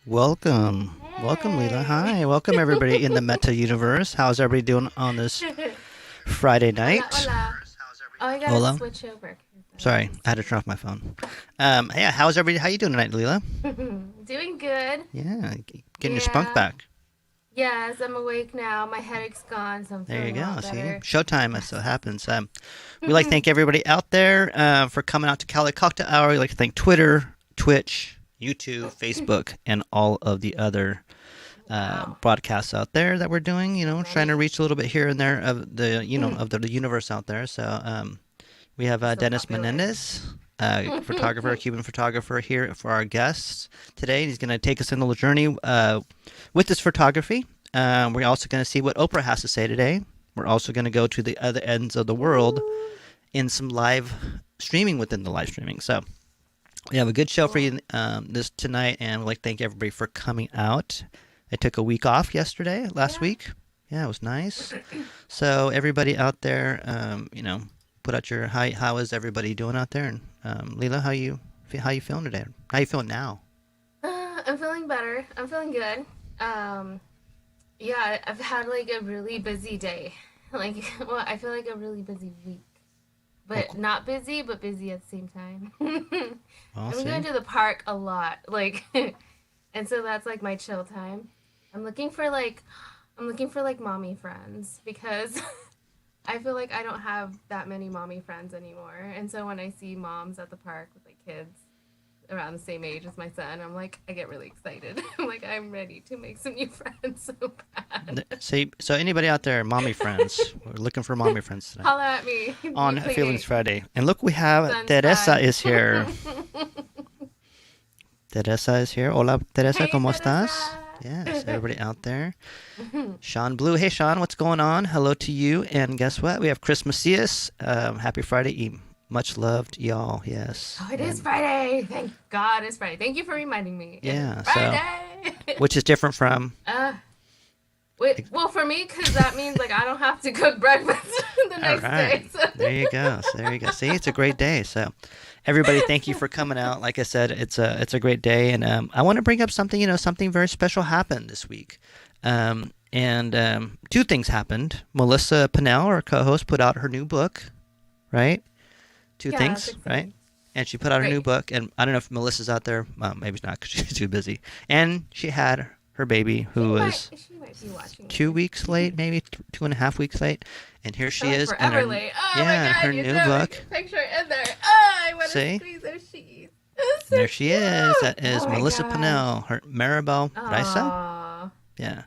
Welcome. Welcome, Lila. Hi. Welcome, everybody in the Meta universe. How's everybody doing on this Friday night? Hola. Oh, I gotta Hola. switch over. Sorry, I had to turn off my phone. Yeah, how's everybody? How you doing tonight, Lila? Doing good. Yeah, getting your spunk back. Yes, I'm awake now. My headache's gone, so I'm There you feeling a go. lot See, better. showtime. That's what happens. We'd like to thank everybody out there for coming out to Cali Cocktail Hour. We'd like to thank Twitter, Twitch, YouTube, Facebook, and all of the other broadcasts out there that we're doing. You know, trying to reach a little bit here and there of the of the universe out there. So we have Dennis Menendez, photographer, Cuban photographer, here for our guests today. He's going to take us on a little journey with this photography. We're also going to see what Oprah has to say today. We're also going to go to the other ends of the world in some live streaming within the live streaming. So we have a good show for you this tonight, and we'd like to thank everybody for coming out. I took a week off last week. Yeah, it was nice. So everybody out there, put out your how is everybody doing out there? And Lila, how you feeling today? How you feeling now? I'm feeling better. I'm feeling good. Yeah, I've had like a really busy day. I feel like a really busy week. But not busy, but busy at the same time. I'm going to the park a lot, and so that's like my chill time. I'm looking for mommy friends because I feel like I don't have that many mommy friends anymore. And so when I see moms at the park with like kids around the same age as my son, I get really excited. I'm ready to make some new friends so bad. So anybody out there, mommy friends, we're looking for mommy friends tonight. Holla at me. On Feelings Friday. And look, we have Teresa is here. Teresa is here. Hola, Teresa, ¿cómo estás? Yes, everybody out there. Sean Blue. Hey, Sean, what's going on? Hello to you. And guess what? We have Chris Macias. Happy Friday Eve. Much loved, y'all. Yes. Oh, it is Friday. Thank God it's Friday. Thank you for reminding me. Yeah. Friday. So, which is different from? Well, for me, because that means I don't have to cook breakfast the next day. So. There you go. See, it's a great day. So, everybody, thank you for coming out. Like I said, it's a great day, and I want to bring up something. Something very special happened this week, and two things happened. Melissa Pinnell, our co-host, put out her new book, right? Two things, right? And she put out her new book, and I don't know if Melissa's out there. Maybe not because she's too busy. And she had her baby, who was she might be watching 2 weeks late, maybe 2.5 weeks late, and here she is. Forever late. Oh my God, her new book. Picture in there. See? There she is. So there she is. That is Melissa Pinnell. Her Maribel Raisa. Yeah.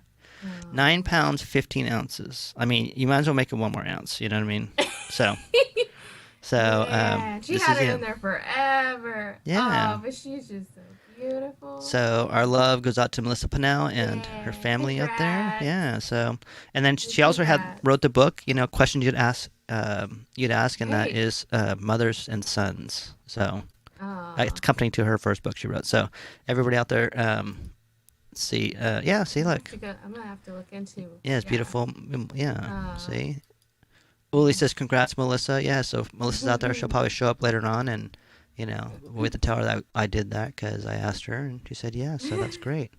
9 pounds, 15 ounces. I mean, you might as well make it 1 more ounce. You know what I mean? So, she had it in there forever. Yeah. Oh, but she's just so beautiful. So our love goes out to Melissa Pinnell and her family out there. Yeah. So, and then she also wrote the book. You know, questions you'd ask, and that is mothers and sons. So, it's accompanying to her first book she wrote. So, everybody out there, see, look. I'm gonna have to look into. Yeah, it's beautiful. Yeah. See. Uli says, "Congrats, Melissa." Yeah. So if Melissa's out there, she'll probably show up later on and. You know, we have to tell her that I did that because I asked her and she said yes. So that's great.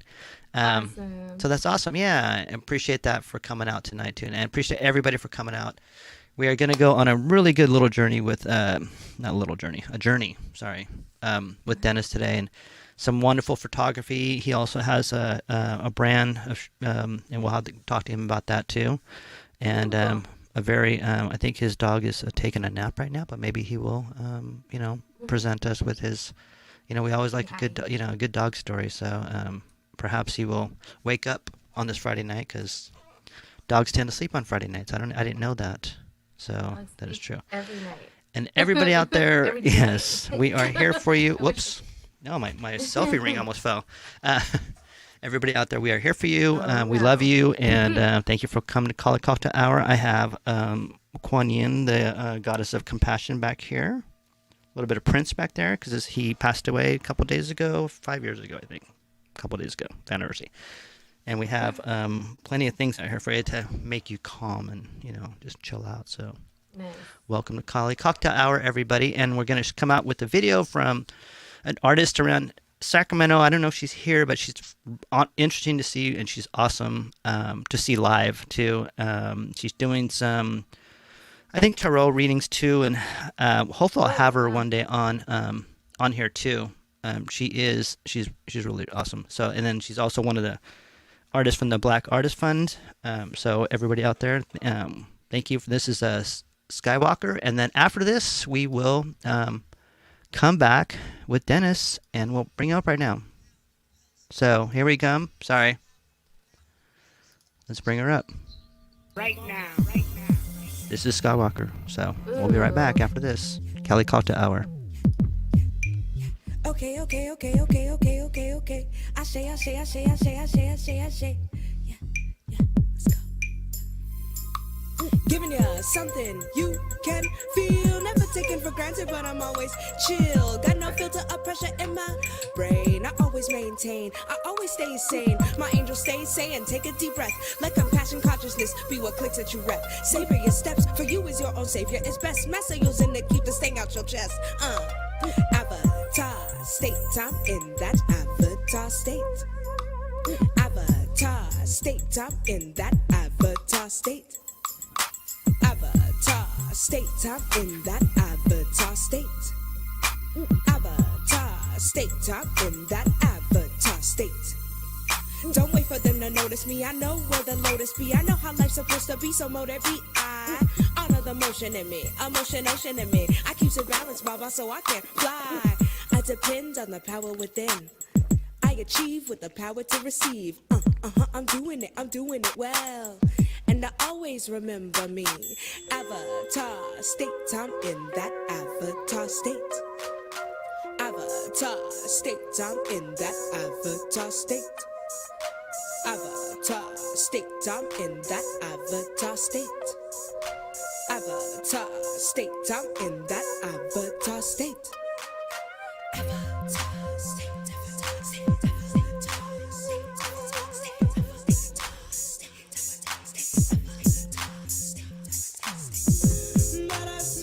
Awesome. So that's awesome. Yeah, I appreciate that for coming out tonight too, and I appreciate everybody for coming out. We are going to go on a really good little journey with a journey. Sorry, with Dennis today, and some wonderful photography. He also has a brand of, and we'll have to talk to him about that too. And a very, I think his dog is taking a nap right now, but maybe he will, present us with his, we always like a good dog story. So perhaps he will wake up on this Friday night because dogs tend to sleep on Friday nights. I didn't know that. So that is true. Every night. And everybody out there, yes, we are here for you. Whoops. No, my selfie ring almost fell. Everybody out there, we are here for you. We love you, and thank you for coming to Cali Cocktail Hour. I have Kuan Yin, the goddess of compassion, back here. A little bit of Prince back there, because he passed away a couple days ago, 5 years ago, I think. A couple days ago, the anniversary. And we have plenty of things out here for you to make you calm and, just chill out. So welcome to Cali Cocktail Hour, everybody. And we're going to come out with a video from an artist around Sacramento. I don't know if she's here, but she's interesting to see, and she's awesome to see live too. She's doing some, I think, tarot readings too, and hopefully I'll have her one day on here too. She's really awesome. So, and then she's also one of the artists from the Black Artist Fund. So everybody out there, thank you. This is Skywalker, and then after this we will come back with Dennis, and we'll bring it up right now. So here we come. Sorry. Let's bring her up. Right now. This is Skywalker. So we'll be right back after this. Cali Cocktail Hour. Okay. I say. Yeah, let's go. Giving you something you can feel. Never taken for granted, but I'm always chill. Got no filter of pressure in my brain. I always maintain, I always stay sane. My angel stays sane, take a deep breath. Let compassion, consciousness be what clicks at you rep. Savor your steps, for you is your own savior. It's best mess using to keep the sting out your chest. Avatar state, I'm in that avatar state. Avatar state, I'm in that avatar state. Avatar state, I'm in that avatar state. Avatar state, I'm in that avatar state. Don't wait for them to notice me. I know where the lotus be. I know how life's supposed to be, so motive be I. Honor the motion in me, emotion ocean in me. I keep it balanced, Baba, so I can fly. I depend on the power within. I achieve with the power to receive. I'm doing it well. And I always remember me. Avatar state, I'm in that avatar state. Avatar state, I'm in that avatar state. Avatar state, I'm in that avatar state. Avatar state, I'm in that avatar state. Avatar state, avatar state, avatar state, avatar state, avatar state, avatar state, avatar state.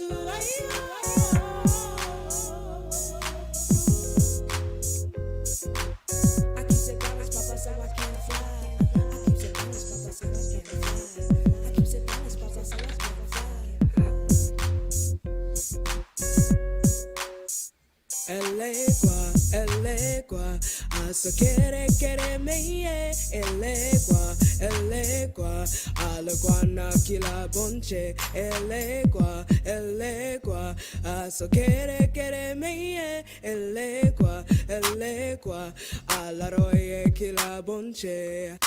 I keep it balanced, Papa, so I can't fly. I keep it balanced, Papa, so I can't fly. I keep it balanced, Papa, so I can't fly. Elegua, so quiere, quereme, el legua, a la guanaquila bonche, el legua, so quiere, quereme, el legua, a la roye que la bonche.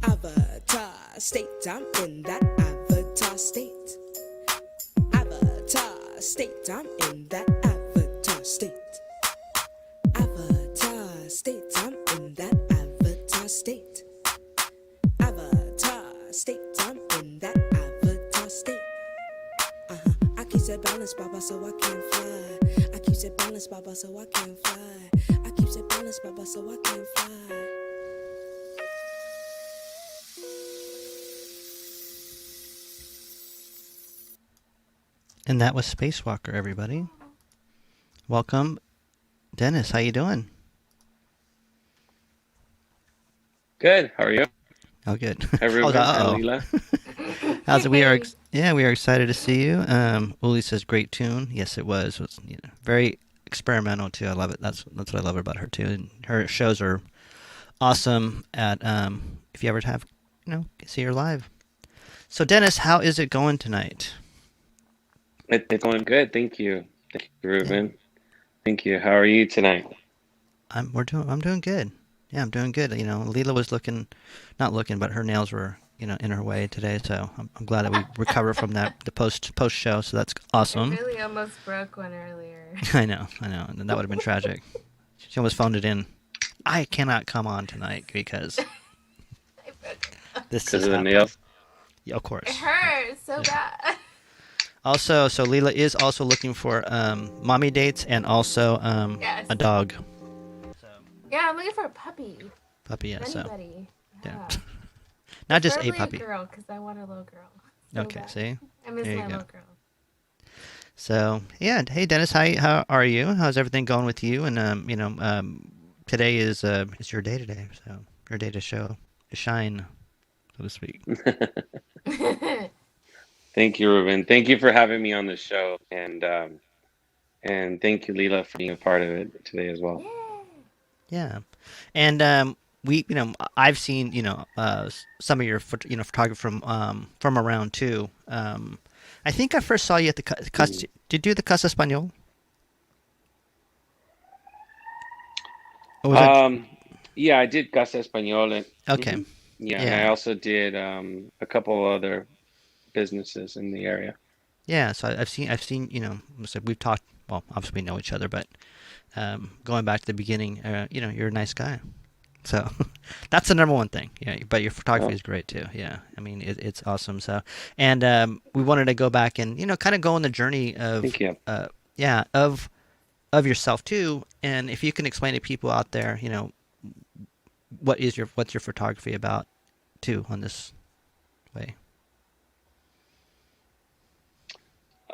Avatar state, I'm in that avatar state. Avatar state, I'm in that avatar state. Avatar state, I'm in that avatar state. Avatar state, I'm in that avatar state. I keep it balanced, Baba, so I can fly. I keep it balanced, Baba, so I can fly. I keep it balanced, Baba, so I can fly. And that was Spacewalker, everybody. Welcome. Dennis, how you doing? Good. How are you? Oh, good. Hi, Ruben and Lila. How's it? We are excited to see you. Uli says great tune. Yes, it was. It was very experimental too. I love it. That's what I love about her too. And her shows are awesome. At if you ever have see her live. So Dennis, how is it going tonight? It's going good. Thank you. Thank you, Ruben. Yeah. Thank you. How are you tonight? I'm doing good. Yeah, I'm doing good. Lila was not looking, but her nails were, in her way today. So I'm glad that we recovered from the post show. So that's awesome. I really almost broke one earlier. I know, and that would have been tragic. She almost phoned it in. I cannot come on tonight because this is the nails. Yeah, of course. It hurts so bad. Also, so Lila is also looking for mommy dates and also yes. a dog. Yeah, I'm looking for a puppy. Puppy, yeah. Anybody. So, yeah. Not just a puppy. A girl, because I want a little girl. So okay, bad. see? I miss my little girl. So, yeah. Hey, Dennis, how are you? How's everything going with you? And, today is your day today. So, your day to shine, so to speak. Thank you, Ruben. Thank you for having me on the show. And thank you, Lila, for being a part of it today as well. Yeah. And, I've seen, some of your, photography from around too. I think I first saw you at the Did you do the Casa Español? Yeah, I did Casa Español. Okay. Yeah, and I also did a couple other businesses in the area. Yeah, so I've seen, we've talked. Well, obviously we know each other, but going back to the beginning, you're a nice guy. So that's the number one thing. Yeah, but your photography is great too. Yeah, I mean it's awesome. So, and we wanted to go back and kind of go on the journey of Thank you. Of yourself too. And if you can explain to people out there, what's your photography about too on this way.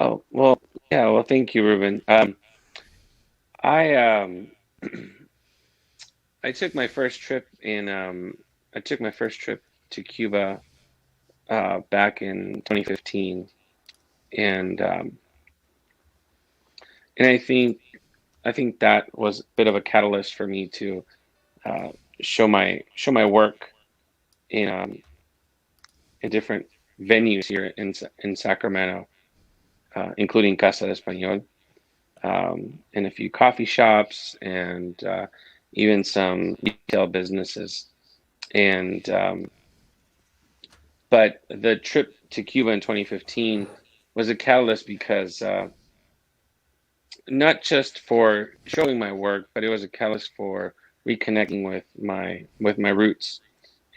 Oh well, yeah. Well, thank you, Ruben. I took my first trip to Cuba back in 2015, and I think that was a bit of a catalyst for me to show my work in different venues here in Sacramento, including Casa de Español, and a few coffee shops and even some retail businesses. And but the trip to Cuba in 2015 was a catalyst because not just for showing my work, but it was a catalyst for reconnecting with my roots.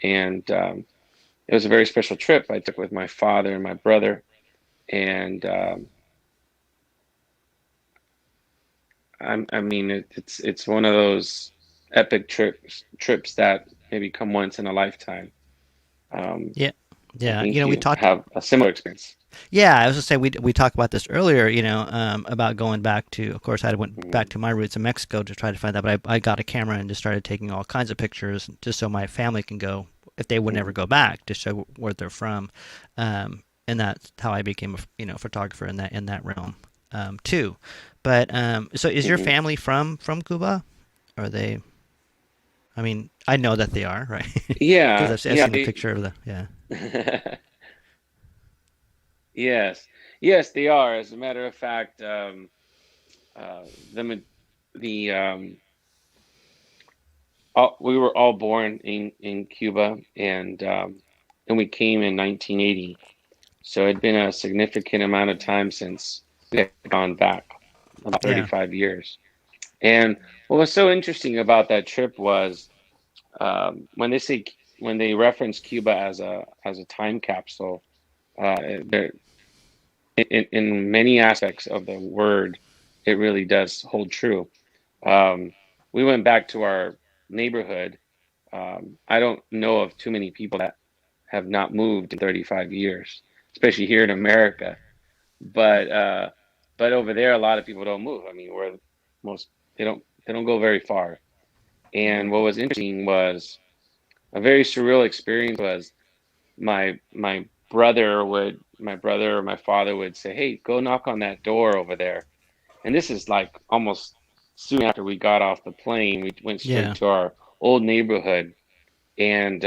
And it was a very special trip I took with my father and my brother. And I mean, it's one of those epic trips that maybe come once in a lifetime. Yeah. We have a similar experience. Yeah, I was gonna say we talked about this earlier. About going back to. Of course, I went back to my roots in Mexico to try to find that, but I got a camera and just started taking all kinds of pictures, just so my family can go if they would never go back to show where they're from. And that's how I became a photographer in that realm too. But so is your family from Cuba? Are they? I mean, I know that they are, right? Because Yeah, I've yeah, seen a picture of the, yeah. yes, yes, they are. As a matter of fact, the the we were all born in Cuba, and we came in 1980. So it'd been a significant amount of time since we had gone back, about Yeah. 35 years. And what was so interesting about that trip was when they reference Cuba as a time capsule, there in many aspects of the word, it really does hold true. Um, we went back to our neighborhood. I don't know of too many people that have not moved in 35 years, especially here in America. But but over there, a lot of people don't move. I mean, where most they don't go very far. And what was interesting was a very surreal experience was my brother or my father would say, "Hey, go knock on that door over there." And this is like almost soon after we got off the plane. We went straight Yeah. to our old neighborhood, and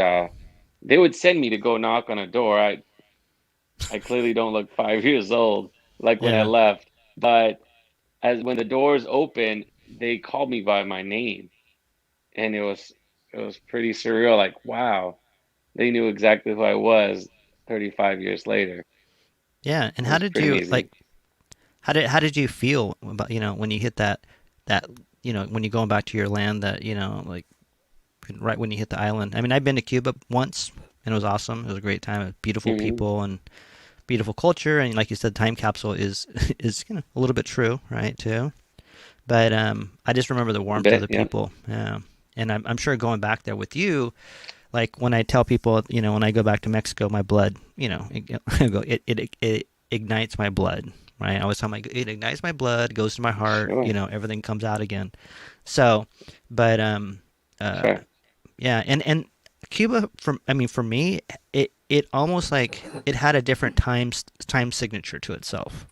they would send me to go knock on a door. I clearly don't look 5 years old like when I Yeah. left, but as when the doors opened, they called me by my name, and it was pretty surreal. Like, wow, they knew exactly who I was 35 years later. Yeah. And It how was did pretty you amazing. like? How did you feel about when you hit that when you're going back to your land that like right when you hit the island? I mean, I've been to Cuba once and it was awesome. It was a great time. It was beautiful Hmm. people and beautiful culture, and like you said, time capsule is is a little bit true, right? Too. But I just remember the A warmth of bit, the yeah. people. Yeah. And I'm sure going back there with you, like when I tell people, when I go back to Mexico, my blood, it ignites my blood, right? I always tell my it ignites my blood, goes to my heart, Sure, everything comes out again. So, but uh, sure. yeah, and Cuba, for me, it almost like it had a different time signature to itself.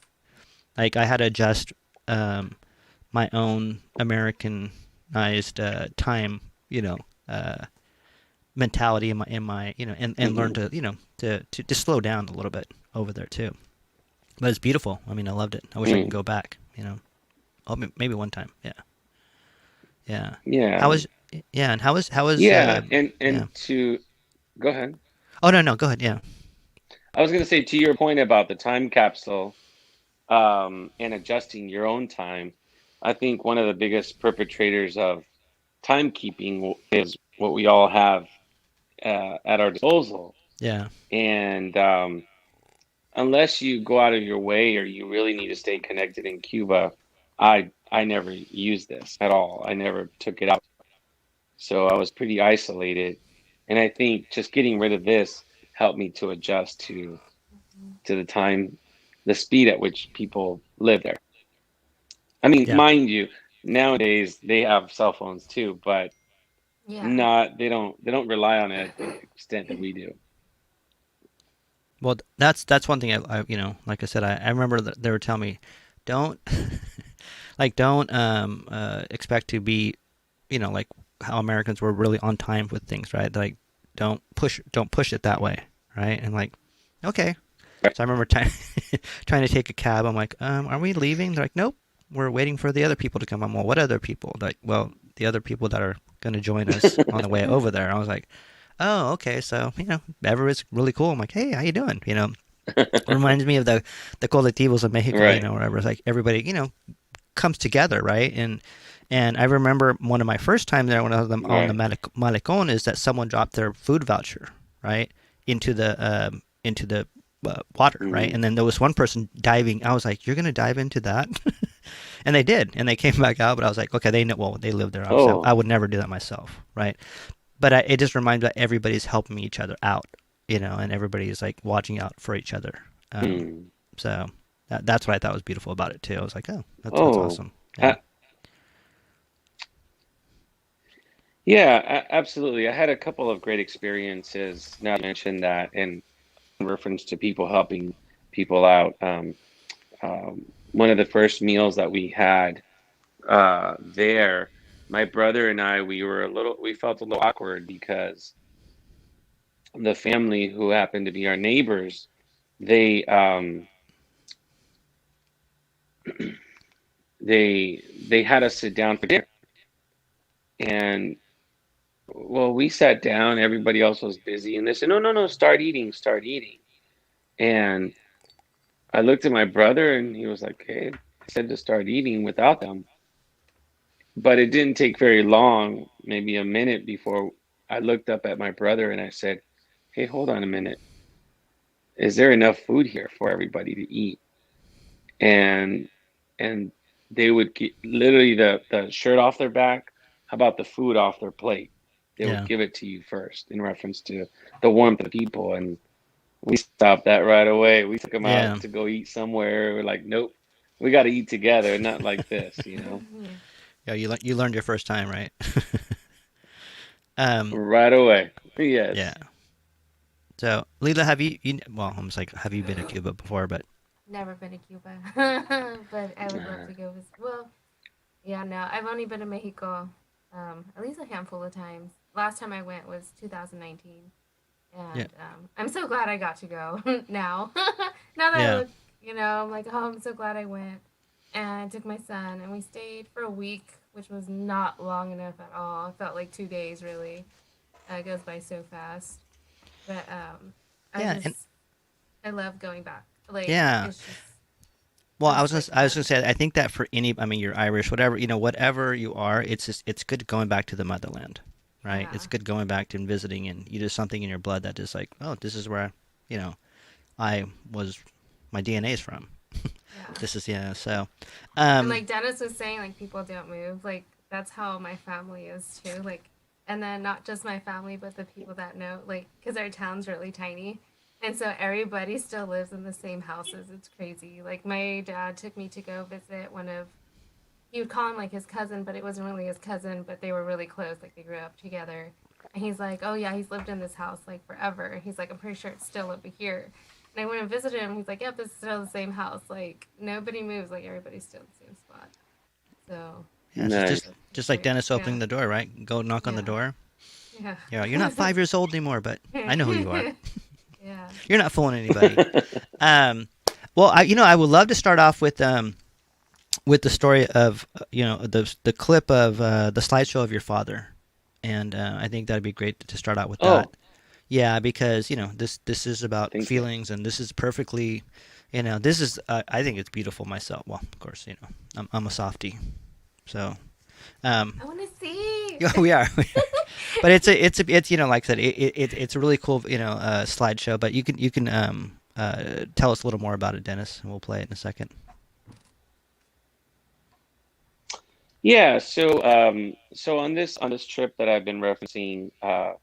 Like I had to adjust um, my own Americanized time, uh, mentality in my and learn Hmm. to to slow down a little bit over there too. But it's beautiful. I mean, I loved it. I wish I could Mm. go back. Oh, maybe one time. Yeah, yeah. Yeah, How was yeah, and how was yeah, yeah. and to go ahead. Oh no, no, go ahead. Yeah, I was going to say to your point about the time capsule, and adjusting your own time. I think one of the biggest perpetrators of timekeeping is what we all have at our disposal. yeah, And unless you go out of your way or you really need to stay connected in Cuba, I never used this at all. I never took it out. So I was pretty isolated. And I think just getting rid of this helped me to adjust to the time, the speed at which people live there. I mean, yeah. mind you, nowadays they have cell phones too, but Yeah. not they don't rely on it at the extent that we do. Well, that's one thing I like I said, I remember that they were telling me, don't don't expect to be like how Americans were really on time with things, right? Like don't push it that way, right? And like, okay. So I remember trying to take a cab. I'm like, are we leaving? They're like, nope, we're waiting for the other people to come. I'm, well, what other people? Like, well, the other people that are going to join us on the way over there. I was like, oh, okay. So everyone's really cool. I'm like, hey, how you doing? Reminds me of the colectivos of Mexico, Right. wherever it's like everybody, comes together, right? And I remember one of my first time there when I was on the Right. Malecon is that someone dropped their food voucher, right, into the water, right? Hmm. And then there was one person diving. I was like, "You're gonna dive into that?" And they did, and they came back out. But I was like, "Okay, they know. Well, they live there. Obviously, I Oh. would never do that myself, right?" But it just reminds me that everybody's helping each other out, and everybody's like watching out for each other. Um, Hmm. so that's what I thought was beautiful about it too. I was like, "Oh, that's Oh. awesome." Yeah. Uh, yeah, absolutely. I had a couple of great experiences. Now I mentioned that in reference to people helping people out. One of the first meals that we had there. my brother and I, we felt a little awkward because the family who happened to be our neighbors, they they had us sit down for dinner, and well, we sat down. Everybody else was busy, and they said, "No, no, no, start eating, start eating." And I looked at my brother, and he was like, "Hey, I said to start eating without them." But it didn't take very long, maybe a minute, before I looked up at my brother and I said, "Hey, hold on a minute. Is there enough food here for everybody to eat?" And and they would get literally the shirt off their back. How about the food off their plate? They would Yeah. give it to you first in reference to the warmth of the people. And we stopped that right away. We took them Yeah. out to go eat somewhere. We're like, nope, we got to eat together, not like this, you know? Yeah. You learned your first time, right? um. Right away. Yeah. Yes. So, Lila, well, I was like, have you been to Cuba before? But Never been to Cuba, but I would love to go visit. Well, yeah, no, I've only been to Mexico, at least a handful of times. Last time I went was 2019, yeah, and I'm so glad I got to go now. Now that I yeah, look, I'm like, oh, I'm so glad I went. And I took my son, and we stayed for a week, which was not long enough at all. It felt like 2 days, really. It goes by so fast. But I yeah, and just, I love going back. Like, yeah. it's just, Well, I'm just like, I was yeah. gonna say, I think that for any, I mean, you're Irish, whatever, whatever you are, it's good going back to the motherland, right? It's Yeah. good going back to and visiting, and you just something in your blood that just like, oh, this is where, you know, I was, my DNA is from. Yeah. This is so, And um, like Dennis was saying, like people don't move. Like that's how my family is too. Like, and then not just my family, but the people that know. Like, because our town's really tiny, and so everybody still lives in the same houses. It's crazy. Like my dad took me to go visit one of. He would call him like his cousin, but it wasn't really his cousin. But they were really close. Like they grew up together. And he's like, "Oh yeah, he's lived in this house like forever." He's like, "I'm pretty sure it's still over here." And I went and visited him. He's like, "Yep, this is still the same house. Like nobody moves. Like everybody's still in the same spot." So yeah, it's Nice. just it's like weird. Dennis Yeah, opening the door, right? Go knock on the yeah, door. yeah, You're not 5 years old anymore, but I know who you are. yeah. You're not fooling anybody. Um, well, I would love to start off with the story of the clip of the slideshow of your father, and I think that'd be great to start out with that. Oh, Yeah, because this is about thank you. feelings, and this is perfectly, this is I think it's beautiful myself. Well, of course, I'm a softie, so um, I want to see. yeah, we are. But it's like I said, it's a really cool slideshow. But you can tell us a little more about it, Dennis, and we'll play it in a second. Yeah, so on this trip that I've been referencing, uh,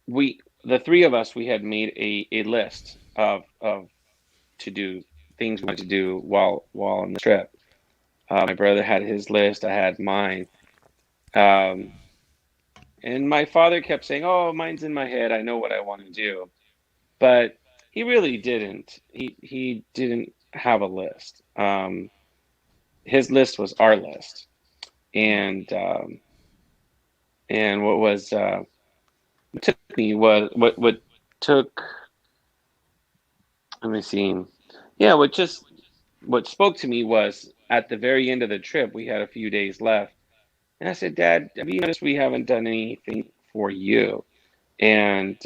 we the three of us we had made a list of to do things we wanted to do while on the trip. My brother had his list, I had mine, um, and my father kept saying, "Oh, mine's in my head. I know what I want to do," but he really didn't. He didn't have a list. His list was our list, and what was what took me was what took. Let me see. Yeah, what spoke to me was at the very end of the trip, we had a few days left, and I said, "Dad, have you noticed we haven't done anything for you?" And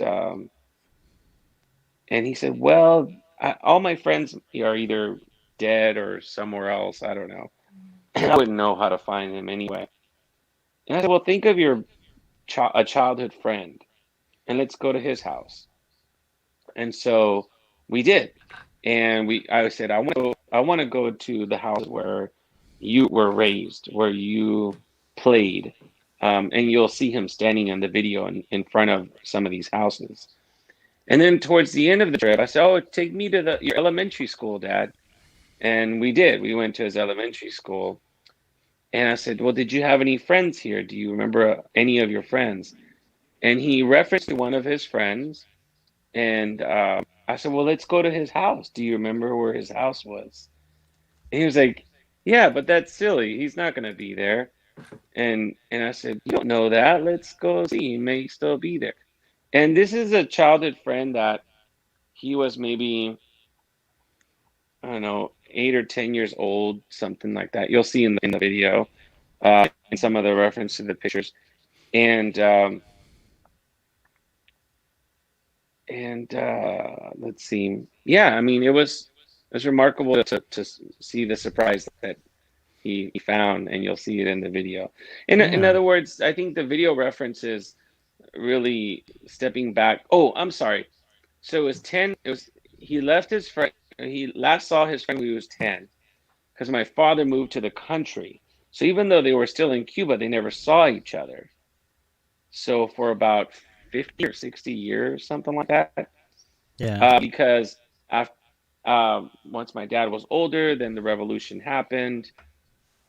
he said, "Well, all my friends are either dead or somewhere else. I don't know. I wouldn't know how to find them anyway." And I said, "Well, think of your a childhood friend, and let's go to his house." And so we did. And I said, I want to go to the house where you were raised, where you played. And you'll see him standing in the video in front of some of these houses. And then towards the end of the trip, I said, "Oh, take me to your elementary school, Dad." And we did. We went to his elementary school. And I said, "Well, did you have any friends here? Do you remember any of your friends?" And he referenced to one of his friends. And I said, "Well, let's go to his house. Do you remember where his house was?" And he was like, yeah, but that's silly. He's not going to be there. And I said, you don't know that. Let's go see. He may still be there. And this is a childhood friend that he was maybe, I don't know, 8 or 10 years old, something like that. You'll see in the video, and some of the reference to the pictures. And let's see. Yeah, I mean, it was remarkable to see the surprise that he found, and you'll see it in the video. In Yeah. other words, I think the video references really stepping back. Oh, I'm sorry. So it was 10. It was he left his friend. He last saw his friend when he was 10 because my father moved to the country. So even though they were still in Cuba, they never saw each other. So for about 50 or 60 years, something like that. Yeah. Because after, once my dad was older, then the revolution happened,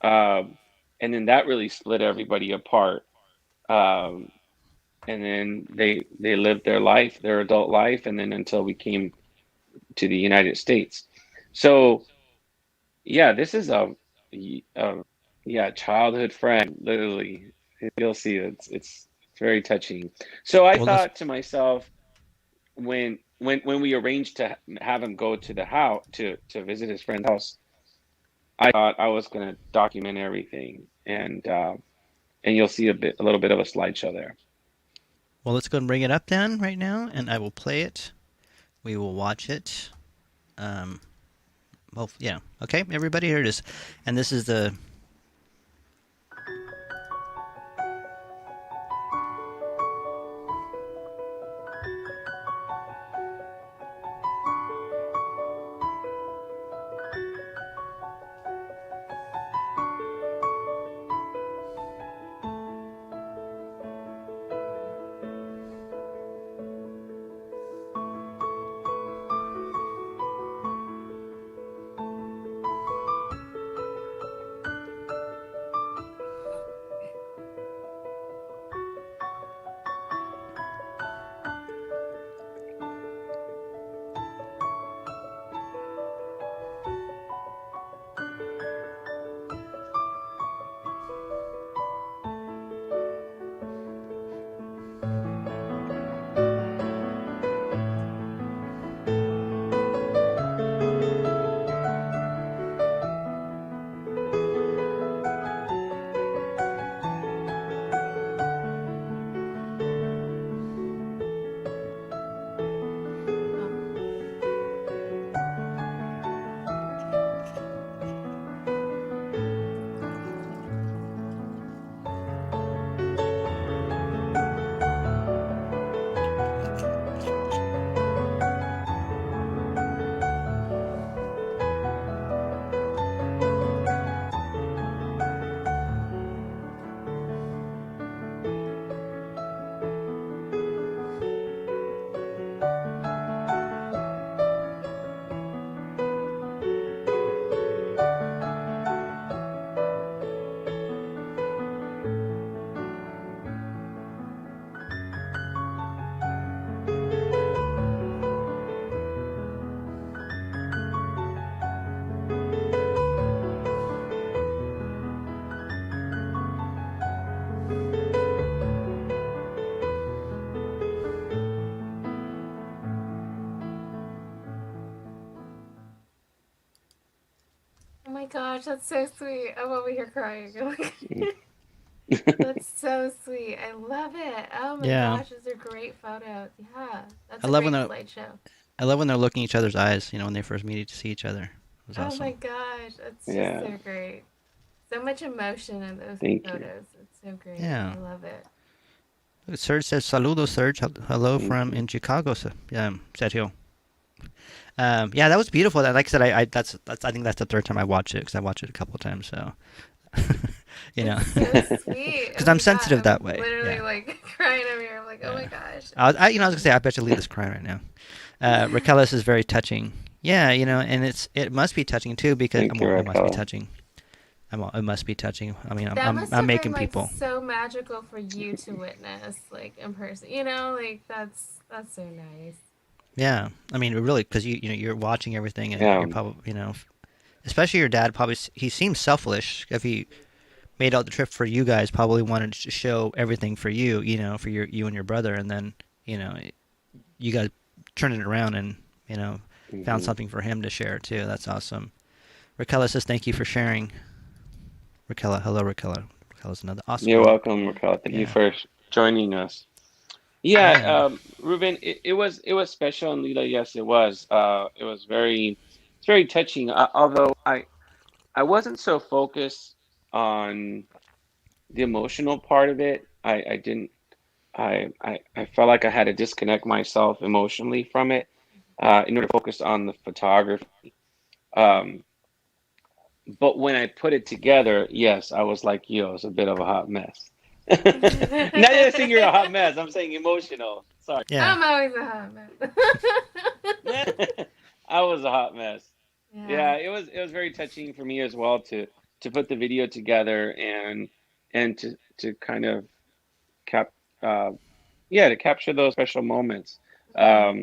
um, and then that really split everybody apart. Um, and then they lived their life, their adult life, and then until we came to the United States. So yeah, this is a yeah, childhood friend, literally. You'll see it's very touching. So I Well, let's. thought to myself when we arranged to have him go to the house to visit his friend's house, I thought I was going to document everything, and you'll see a little bit of a slideshow there. Well, let's go and bring it up then right now, and I will play it. We will watch it. Um, well, yeah. Okay, everybody, here it is. And this is the. Oh my gosh, that's so sweet. I'm over here crying. That's so sweet. I love it. Oh my Yeah. gosh, those are great photos. Yeah, that's I a love great when they're. slideshow. I love when they're looking each other's eyes. When they first meet to see each other. It was Oh my awesome. gosh, that's just Yeah, so great. So much emotion in those thank you, photos. It's so great. Yeah. I love it. Serge says, "Saludos, Serge. Hello thank from you. in Chicago, Sergio." Yeah, that was beautiful. Like I said, that's I think that's the third time I watched it because I watched it a couple of times. So, you know, It's so sweet. because Oh I'm my god, sensitive that I'm way. literally Yeah, like crying over here. I'm like, oh my yeah. gosh. I was gonna say, I bet you Lila's crying right now. Raquelis is very touching. Yeah, and it must be touching too because Thank you, well, it must be Raquel. touching. It must be touching. I mean, That must I'm have been making like people. so magical for you to witness, like in person. Like that's so nice. Yeah, I mean, really, because you're watching everything and you're Yeah, probably especially your dad, probably he seems selfish. If he made out the trip for you guys, probably wanted to show everything for you, for you and your brother, and then you guys turned it around and found something for him to share too. That's awesome. Raquel says thank you for sharing. Raquel, hello, Raquel. Raquel's another awesome. You're welcome, Raquel. Thank you for joining us. Yeah, Ruben, it was special, and Lila, yes, it was. It was it's very touching. Although I wasn't so focused on the emotional part of it. I didn't. I felt like I had to disconnect myself emotionally from it in order to focus on the photography. Um, but when I put it together, yes, I was like, yo, it's a bit of a hot mess. Not just saying you're a hot mess. I'm saying emotional. Sorry. Yeah. I'm always a hot mess. I was a hot mess. Yeah, it was very touching for me as well to put the video together and to kind of to capture those special moments. Let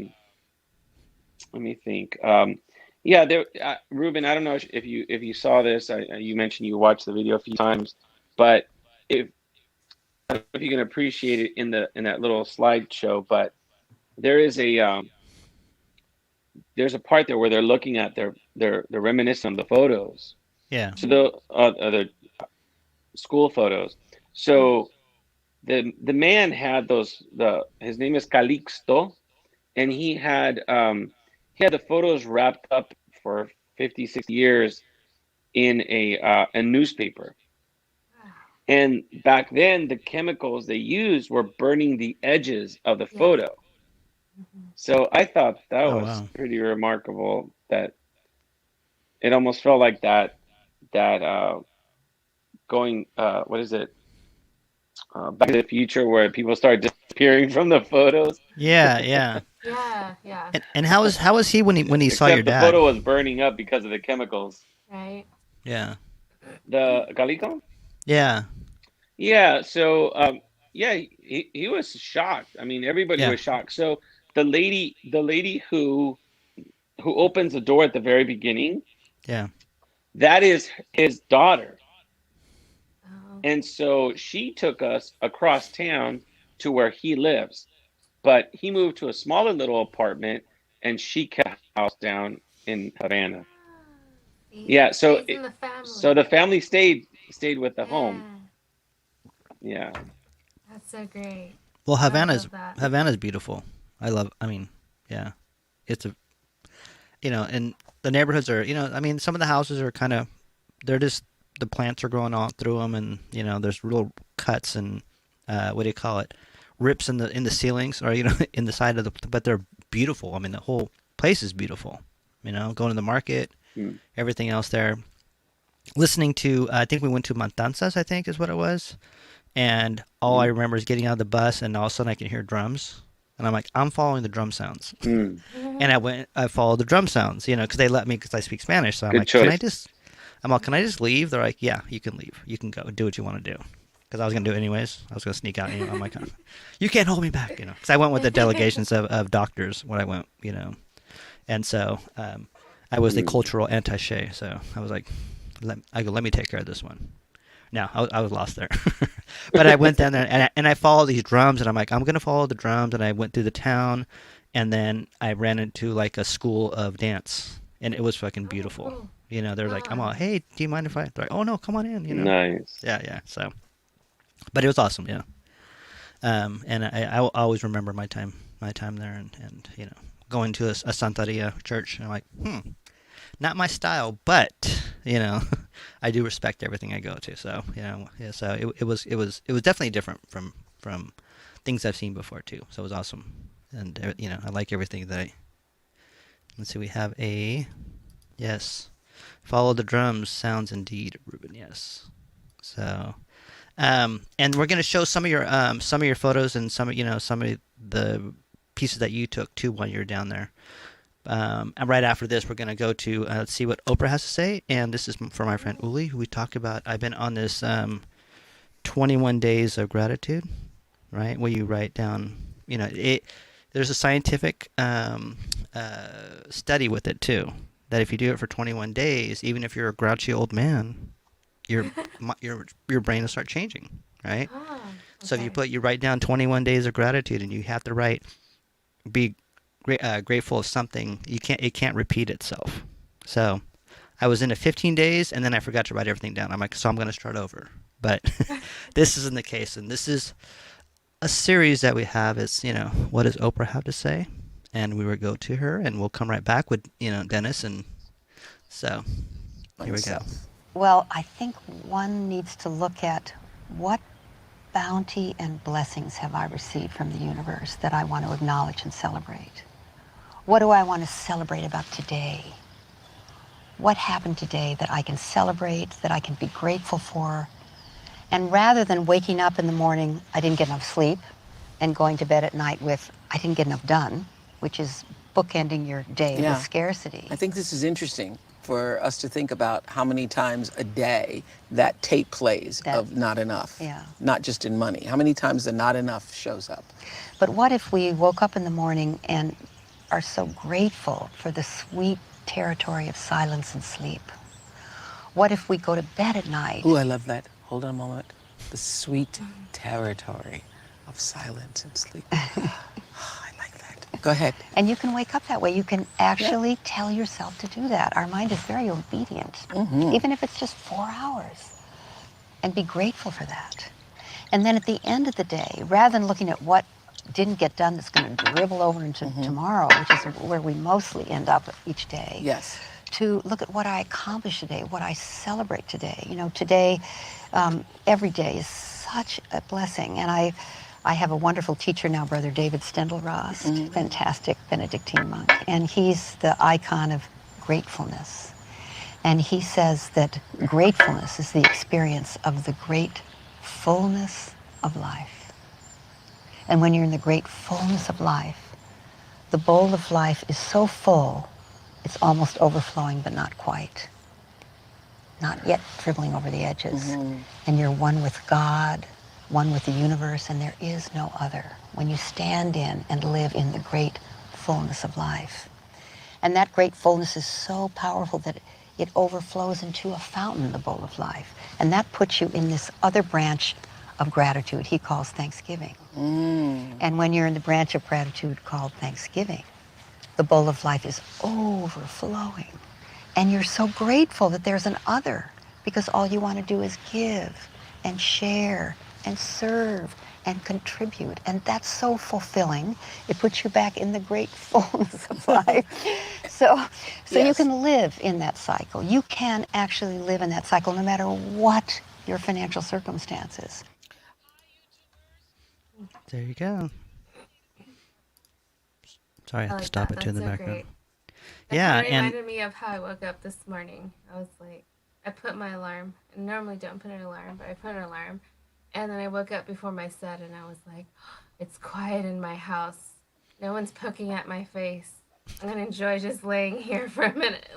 me think. There, Ruben, I don't know if you saw this. You mentioned you watched the video a few times, but I don't know if you can appreciate it in that little slideshow, but there is there's a part there where they're looking at they're reminiscent of the photos. Yeah. So the other school photos. So the man had his name is Calixto, and he had the photos wrapped up for 50, 60 years in a newspaper. And back then, the chemicals they used were burning the edges of the photo. So I thought that was pretty remarkable. That it almost felt like that going what is it? Back to the Future, where people start disappearing from the photos. Yeah. Yeah. And how was he when he saw your dad? The photo was burning up because of the chemicals. Right. Yeah. The Calico? Yeah. Yeah. So he was shocked. I mean, everybody was shocked. So the lady who opens the door at the very beginning, that is his daughter. And so she took us across town to where he lives, but he moved to a smaller little apartment, and she kept a house down in Havana. Yeah, so the family stayed with the home. Yeah, that's so great. Well, Havana's beautiful. It's and the neighborhoods are, some of the houses are they're just, the plants are growing all through them, and there's real cuts and what do you call it, rips in the ceilings, or in the side of but they're beautiful. I mean, the whole place is beautiful. Going to the market, everything else there. Listening to, I think we went to Matanzas, I think is what it was, and all I remember is getting out of the bus, and all of a sudden I can hear drums, and I'm like, I'm following the drum sounds, and I followed the drum sounds, because they let me, because I speak Spanish, so I'm like, can I just leave? They're like, yeah, you can leave. You can go do what you want to do. Because I was going to do it anyways. I was going to sneak out. I'm like, you can't hold me back, Because I went with the delegations of doctors when I went, And so I was the cultural attaché. So I was like, let me take care of this one. No, I was lost there. But I went down there, and I followed these drums, and I'm like, I'm going to follow the drums. And I went through the town, and then I ran into like a school of dance, and it was fucking beautiful. They're like, I'm all, hey, do you mind if I? They're like, oh no, come on in. Nice. Yeah. So, but it was awesome. Yeah. And I always remember my time there, and going to a Santeria church, and I'm like, not my style, but I do respect everything I go to. So so it was definitely different from things I've seen before too. So it was awesome, and I like everything that let's see, we have yes. Follow the drums, sounds indeed, Ruben. Yes. So, and we're gonna show some of your photos and some of the pieces that you took too while you're down there. And right after this, we're gonna go to let's see what Oprah has to say, and this is for my friend Uli, who we talk about. I've been on this 21 days of gratitude, right? Where you write down, There's a scientific study with it too. that if you do it for 21 days, even if you're a grouchy old man, your your brain will start changing, right? Oh, So if okay. you write down 21 days of gratitude, and you have to be grateful of something, it can't repeat itself. So I was into 15 days, and then I forgot to write everything down. I'm like, so I'm going to start over. But this isn't the case, and this is a series that we have. Is what does Oprah have to say, and we will go to her, and we'll come right back with Dennis, and so here we go. Well, I think one needs to look at what bounty and blessings have I received from the universe that I want to acknowledge and celebrate. What do I want to celebrate about today? What happened today that I can celebrate, that I can be grateful for? And rather than waking up in the morning, I didn't get enough sleep, and going to bed at night with, I didn't get enough done, which is bookending your day with scarcity. I think this is interesting for us to think about how many times a day that tape plays of not enough. Yeah. Not just in money. How many times the not enough shows up? But what if we woke up in the morning and are so grateful for the sweet territory of silence and sleep? What if we go to bed at night? Ooh, I love that. Hold on a moment. The sweet territory of silence and sleep. I like that. Go ahead. And you can wake up that way. You can actually tell yourself to do that. Our mind is very obedient, even if it's just 4 hours. And be grateful for that. And then at the end of the day, rather than looking at what didn't get done that's going to dribble over into tomorrow, which is where we mostly end up each day. Yes. To look at what I accomplished today, what I celebrate today. Today, every day is such a blessing. And I have a wonderful teacher now, Brother David Stendel-Rost, fantastic Benedictine monk. And he's the icon of gratefulness. And he says that gratefulness is the experience of the great fullness of life. And when you're in the great fullness of life, the bowl of life is so full, it's almost overflowing, but not quite. Not yet dribbling over the edges. And you're one with God, one with the universe, and there is no other. When you stand in and live in the great fullness of life. And that great fullness is so powerful that it overflows into a fountain, the bowl of life. And that puts you in this other branch of gratitude he calls Thanksgiving. And when you're in the branch of gratitude called Thanksgiving, the bowl of life is overflowing. And you're so grateful that there's an other, because all you want to do is give and share and serve and contribute. And that's so fulfilling. It puts you back in the great fullness of life. So yes. You can live in that cycle. You can actually live in that cycle no matter what your financial circumstances. There you go. Sorry, I have to stop it too in the background. That reminded me of how I woke up this morning. I was like, I put my alarm. I normally don't put an alarm, but I put an alarm. And then I woke up before my set, and I was like, oh, it's quiet in my house. No one's poking at my face. I'm going to enjoy just laying here for a minute.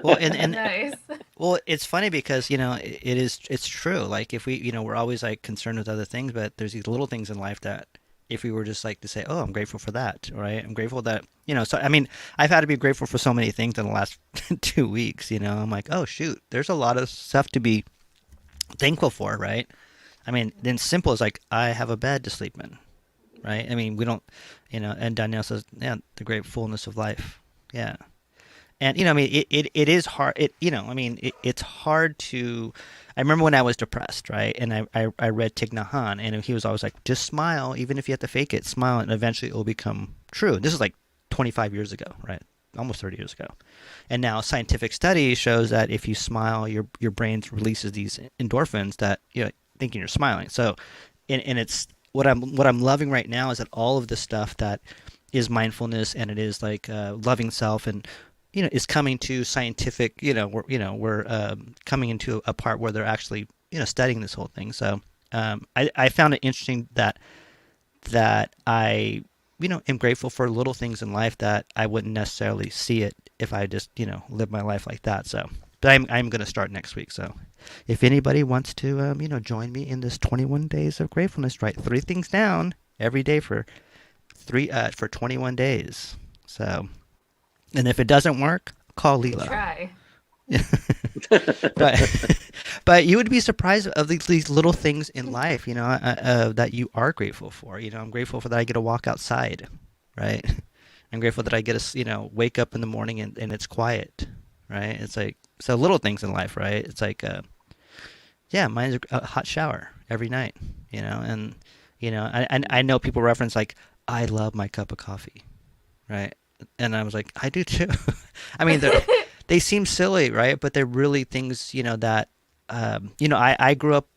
Well, and nice. Well, it's funny because, it's true. Like if we, we're always like concerned with other things, but there's these little things in life that if we were just like to say, oh, I'm grateful for that, right? I'm grateful that, so, I mean, I've had to be grateful for so many things in the last 2 weeks, I'm like, oh, shoot, there's a lot of stuff to be thankful for, right? I mean, then simple as like, I have a bed to sleep in, right? I mean, we don't, and Danielle says, yeah, the great fullness of life. Yeah. And, I mean, it is hard. It's hard to, I remember when I was depressed, right? And I read Thich Nhat Hanh, and he was always like, just smile, even if you have to fake it, smile, and eventually it will become true. This is like 25 years ago, right? Almost 30 years ago. And now scientific study shows that if you smile, your brain releases these endorphins that, thinking you're smiling. So, and it's, what I'm loving right now is that all of the stuff that is mindfulness, and it is like loving self, and is coming to scientific, we're coming into a part where they're actually, studying this whole thing. So I found it interesting that I, am grateful for little things in life that I wouldn't necessarily see it if I just, live my life like that. So, but I'm going to start next week. So if anybody wants to, join me in this 21 days of gratefulness, write 3 things down every day for 21 days. So. And if it doesn't work, call Lila. Try. but you would be surprised of these little things in life, that you are grateful for. I'm grateful for that I get to walk outside, right? I'm grateful that I get to, wake up in the morning and it's quiet, right? It's like, so little things in life, right? It's like, mine's a hot shower every night, and, I know people reference like, I love my cup of coffee, right? And I was like, I do too. I mean, they seem silly, right? But they're really things, that, I grew up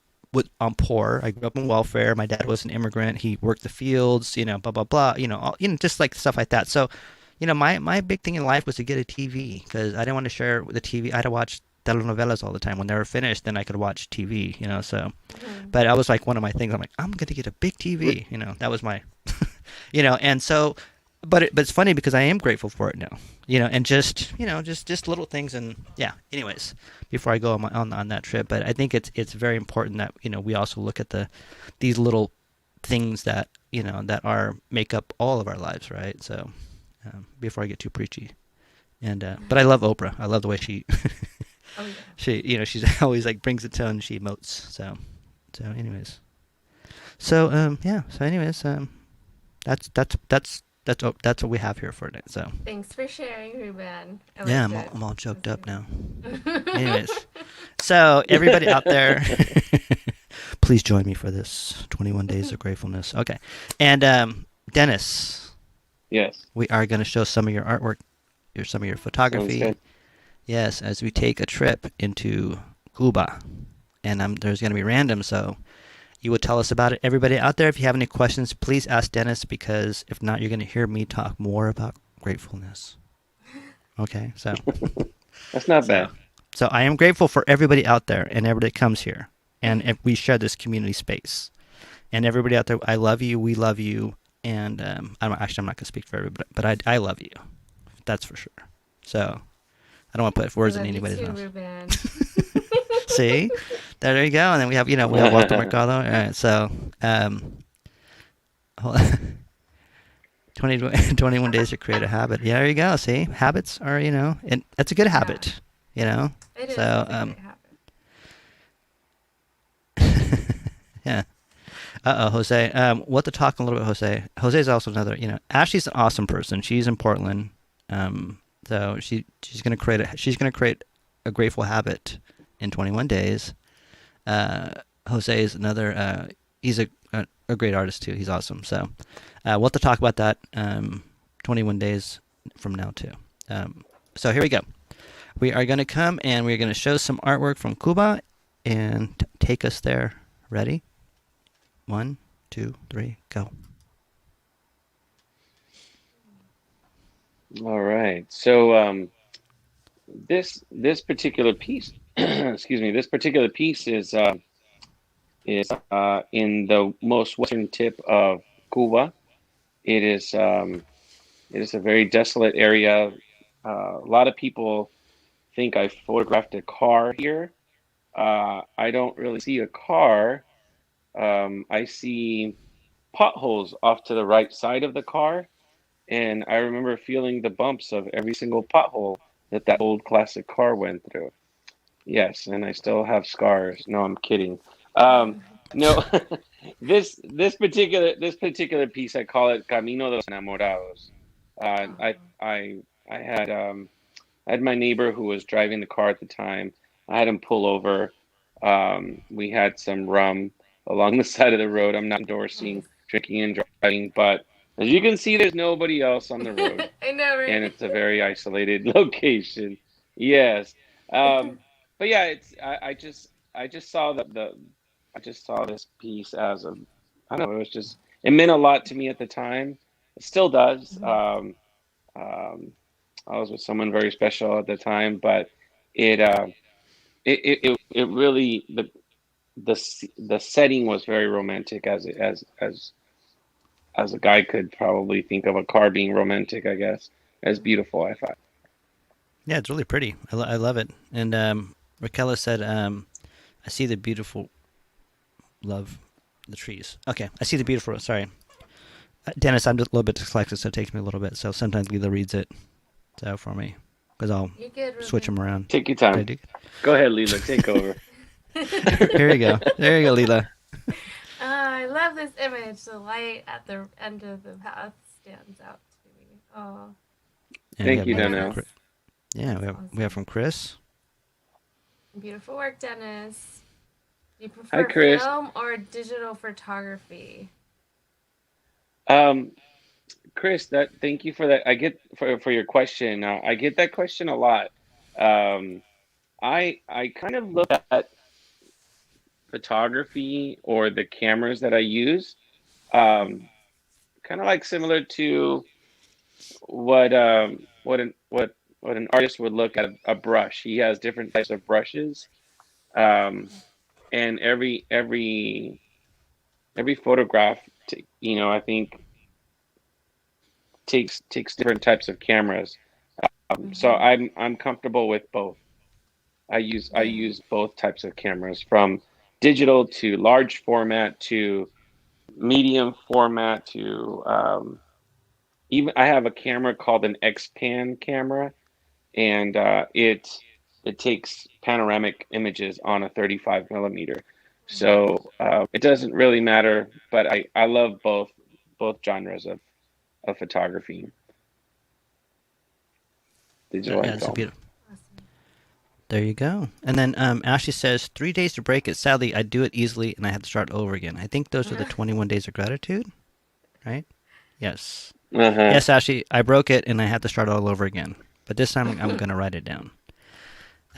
on poor. I grew up on welfare. My dad was an immigrant. He worked the fields, blah, blah, blah, just like stuff like that. So, my big thing in life was to get a TV because I didn't want to share the TV. I had to watch telenovelas all the time. When they were finished, then I could watch TV, so. But I was like, one of my things, I'm like, I'm going to get a big TV, that was my, and so. But it's funny because I am grateful for it now, and just little things, and yeah. Anyways, before I go on that trip, but I think it's very important that we also look at these little things that that make up all of our lives, right? So before I get too preachy, and but I love Oprah. I love the way she Oh, yeah. she's always like brings it to and she emotes. So anyways, so anyways, that's what we have here for today. So Thanks for sharing, Ruben. yeah, I'm all choked up now. Anyways, so everybody out there, please join me for this 21 Days of Gratefulness. Okay, and Dennis. Yes. We are going to show some of your artwork, some of your photography. Yes, as we take a trip into Cuba, and there's going to be random, so. You would tell us about it. Everybody out there, if you have any questions, please ask Dennis, because if not, you're going to hear me talk more about gratefulness. Okay, so. That's not bad. So I am grateful for everybody out there and everybody that comes here. And if we share this community space. And everybody out there, I love you, we love you. And I'm not going to speak for everybody, but I love you. That's for sure. So I don't want to put words in anybody's mouth. See? There you go. And then we have Walter Mercado. All right, so 21 days to create a habit. Yeah, there you go. See? Habits are, and that's a good habit, It is so, a good habit. yeah. Jose. What to talk a little bit, Jose. Jose's also another, Ashley's an awesome person. She's in Portland. So she's going to create a grateful habit in 21 days. Jose is another, he's a great artist too. He's awesome. So, we'll have to talk about that, 21 days from now too. So here we go. We are going to come and we're going to show some artwork from Cuba and take us there. Ready? 1, 2, 3, go. All right. So, this particular piece, excuse me, this particular piece is in the most western tip of Cuba. It is a very desolate area. A lot of people think I photographed a car here. I don't really see a car. I see potholes off to the right side of the car, and I remember feeling the bumps of every single pothole that old classic car went through. Yes, and I still have scars. No, I'm kidding. No, this particular piece, I call it Camino de los Enamorados. I had my neighbor who was driving the car at the time. I had him pull over. We had some rum along the side of the road. I'm not endorsing drinking and driving, but as you can see, there's nobody else on the road. I know, right? And it's a very isolated location. Yes. But yeah, I just saw this piece as I don't know, it meant a lot to me at the time. It still does. I was with someone very special at the time, but it really, the setting was very romantic, as a guy could probably think of a car being romantic, I guess. As beautiful, I thought. Yeah, it's really pretty. I love it. And Raquel said, I see the beautiful love the trees. Okay, I see the beautiful. Sorry, Dennis, I'm just a little bit dyslexic, so it takes me a little bit. So sometimes Lila reads it. So for me, because I'll good, switch them around. Take your time. Go ahead, Lila. Take over. Here you go. There you go, Lila. I love this image. The light at the end of the path stands out to me. Oh. Thank you, Danielle. Yeah, we have from Chris. Beautiful work, Dennis. Do you Hi, prefer Chris. film or digital photography? Chris, thank you for that. I get for your question. I get that question a lot. I kind of look at photography or the cameras that I use, kind of like similar to what an artist would look at a brush. He has different types of brushes, and every photograph, I think takes different types of cameras. So I'm comfortable with both. I use both types of cameras, from digital to large format to medium format to even I have a camera called an X-Pan camera, and it takes panoramic images on a 35 millimeter. So it doesn't really matter, but I love both genres of photography, digital and film. Beautiful. There you go. And then Ashley says, 3 days to break it. Sadly, I do it easily, and I have to start over again. I think those are the 21 days of gratitude, right? Yes. Yes, Ashley, I broke it, and I have to start all over again. But this time, I'm going to write it down.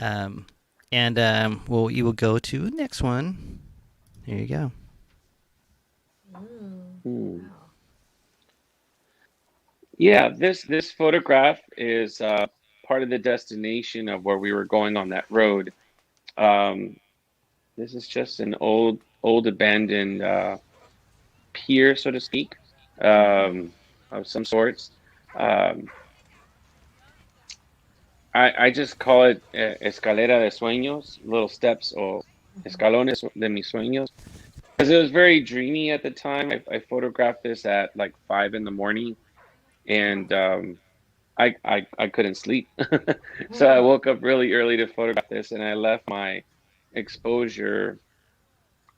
Well, you will go to the next one. There you go. Wow. Yeah, this photograph is part of the destination of where we were going on that road. This is just an old abandoned pier, so to speak, of some sorts. I just call it escalera de sueños, little steps, or escalones de mis sueños, because it was very dreamy at the time. I photographed this at like 5 a.m, and I couldn't sleep. So I woke up really early to photograph this, and I left my exposure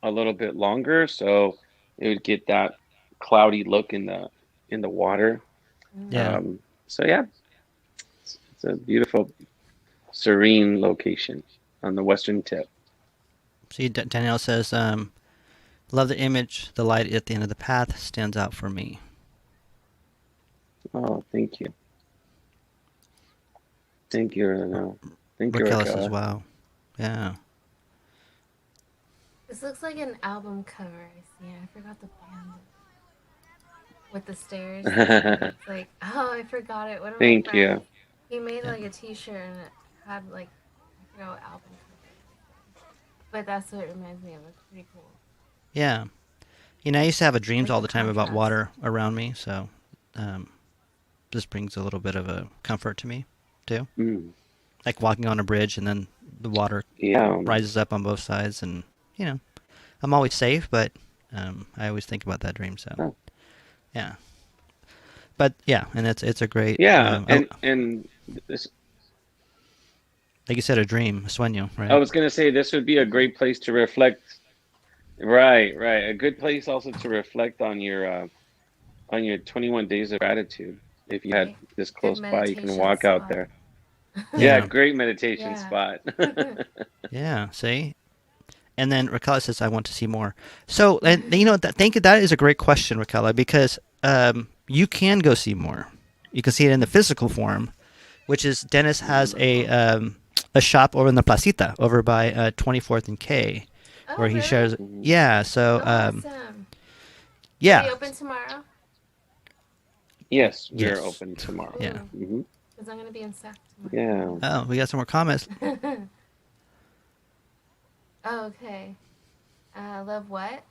a little bit longer so it would get that cloudy look in the water. Yeah. So yeah, it's a beautiful, serene location on the western tip. See, Danielle says, love the image. The light at the end of the path stands out for me. Oh, thank you. Thank you, Raquel. Thank you, Raquel Raquel. says, wow. Yeah. This looks like an album cover. I see it. I forgot the band. With the stairs. It's like, oh, I forgot it. One of my friends, he made like a t-shirt, and it had like, I forgot what album cover. But that's what it reminds me of. It's pretty cool. Yeah. I used to have dreams like all the time about water around me, so this brings a little bit of a comfort to me, too. Like walking on a bridge, and then the water rises up on both sides, and, I'm always safe, but I always think about that dream, so, yeah. But, yeah, and it's a great... and this... Like you said, a dream, a sueño, right? I was going to say, this would be a great place to reflect. Right. A good place also to reflect on your 21 days of gratitude. If you had this close by, you can walk out there. Yeah, great meditation spot. Yeah, see? And then Raquel says, I want to see more. So, and thank you. That is a great question, Raquel, because you can go see more. You can see it in the physical form, which is Dennis has a shop over in the Placita, over by 24th and K, where he shares. Yeah, so. Awesome. Yeah. Are you open tomorrow? Yes, we're open tomorrow. Yeah. Because I'm going to be in SAC tomorrow. Yeah. Oh, we got some more comments. Oh, okay. Love what?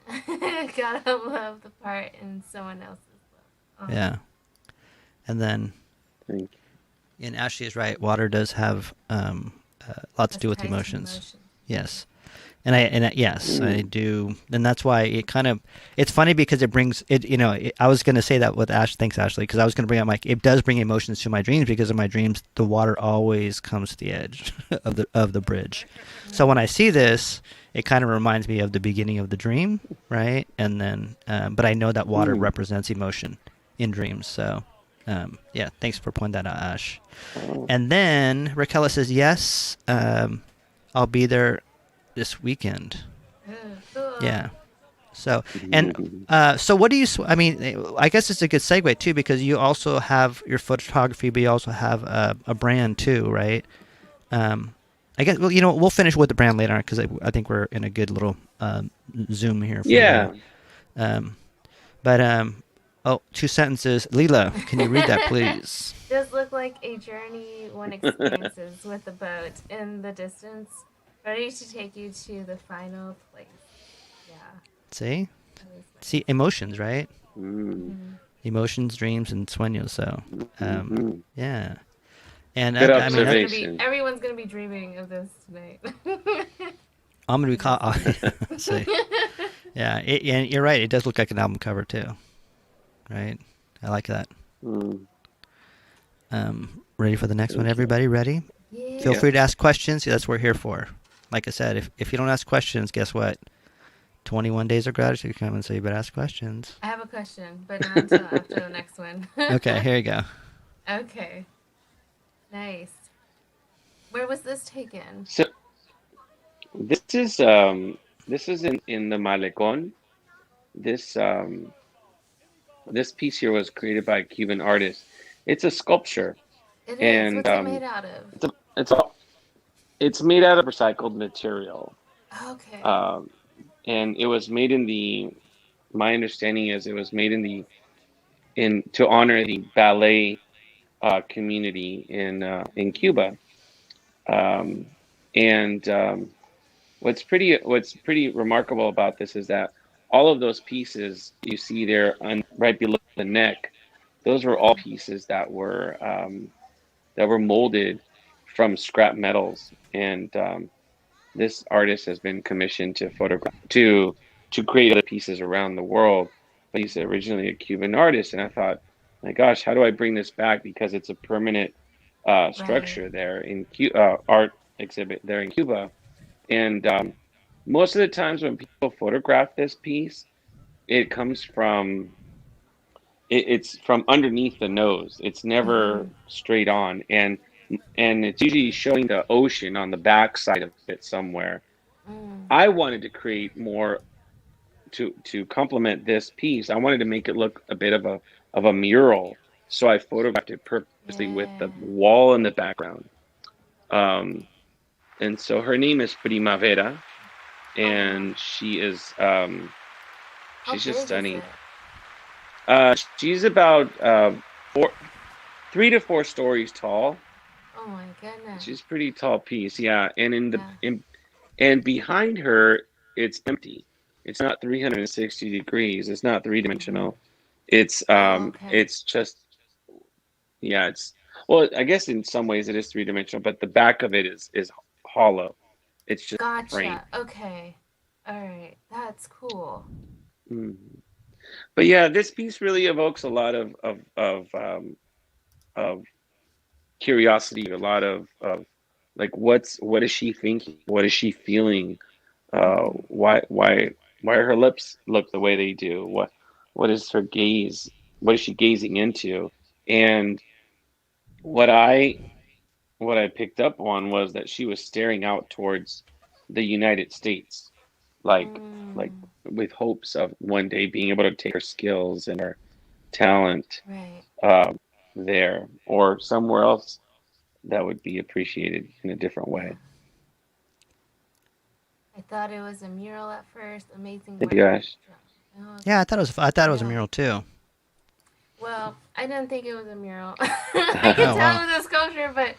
Gotta love the part in someone else's love. Yeah. And then, Thank you. And Ashley is right. Water does have lots to do with emotions. Yes. Yes, I do, and that's why it's funny because it brings it. I was going to say that with Ash. Thanks, Ashley, because I was going to bring up it does bring emotions to my dreams because in my dreams the water always comes to the edge of the bridge. So when I see this, it kind of reminds me of the beginning of the dream, right? And then, but I know that water represents emotion in dreams. So, yeah, thanks for pointing that out, Ash. And then Raquel says, yes, I'll be there this weekend. Cool. Yeah. So, and so what do you, I mean, I guess it's a good segue too, because you also have your photography, but you also have a brand too, right? I guess, well, we'll finish with the brand later on because I think we're in a good little Zoom here. For but, oh, 2 sentences. Lila, can you read that, please? Does look like a journey one experiences with a boat in the distance, ready to take you to the final place. Yeah. See, emotions, right? Emotions, dreams, and sueños. So, yeah. And good I mean, observation. Everyone's gonna be dreaming of this tonight. I'm gonna be caught. See. Yeah, and you're right. It does look like an album cover too, right? I like that. Ready for the next one, everybody? Ready? Yeah. Feel free to ask questions. That's what we're here for. Like I said, if you don't ask questions, guess what? 21 days of gratitude come, and so you better ask questions. I have a question, but not until after the next one. Okay, here you go. Okay. Nice. Where was this taken? So this is in the Malecón. This piece here was created by a Cuban artist. It's a sculpture. It is. What's it made out of? It's made out of recycled material. Okay. And it was made my understanding is it was made to honor the ballet community in Cuba. What's pretty remarkable about this is that all of those pieces you see there right below the neck, those were all pieces that were molded from scrap metals, and this artist has been commissioned to photograph to create other pieces around the world. But he's originally a Cuban artist, and I thought, my gosh, how do I bring this back, because it's a permanent structure there in art exhibit there in Cuba. And most of the times when people photograph this piece, it comes from it's from underneath the nose. It's never straight on, and it's usually showing the ocean on the back side of it somewhere. I wanted to create more to complement this piece. I wanted to make it look a bit of a mural, so I photographed it purposely with the wall in the background. And so her name is Primavera, and she is she's just stunning. She's about 3 to 4 stories tall. Oh my goodness. She's a pretty tall piece, yeah. And and behind her, it's empty. It's not 360 degrees. It's not 3-dimensional. It's it's just, yeah. Well, I guess in some ways it is 3-dimensional, but the back of it is hollow. It's just frame. Okay. All right. That's cool. But yeah, this piece really evokes a lot of curiosity, a lot of like what is she thinking? What is she feeling? Why her lips look the way they do? What is her gaze? What is she gazing into? And what I picked up on was that she was staring out towards the United States, like with hopes of one day being able to take her skills and her talent there or somewhere else that would be appreciated in a different way. I thought it was a mural at first. Amazing. Gosh. Yeah, I thought it was a mural too. Well, I didn't think it was a mural. I can tell it was a sculpture, but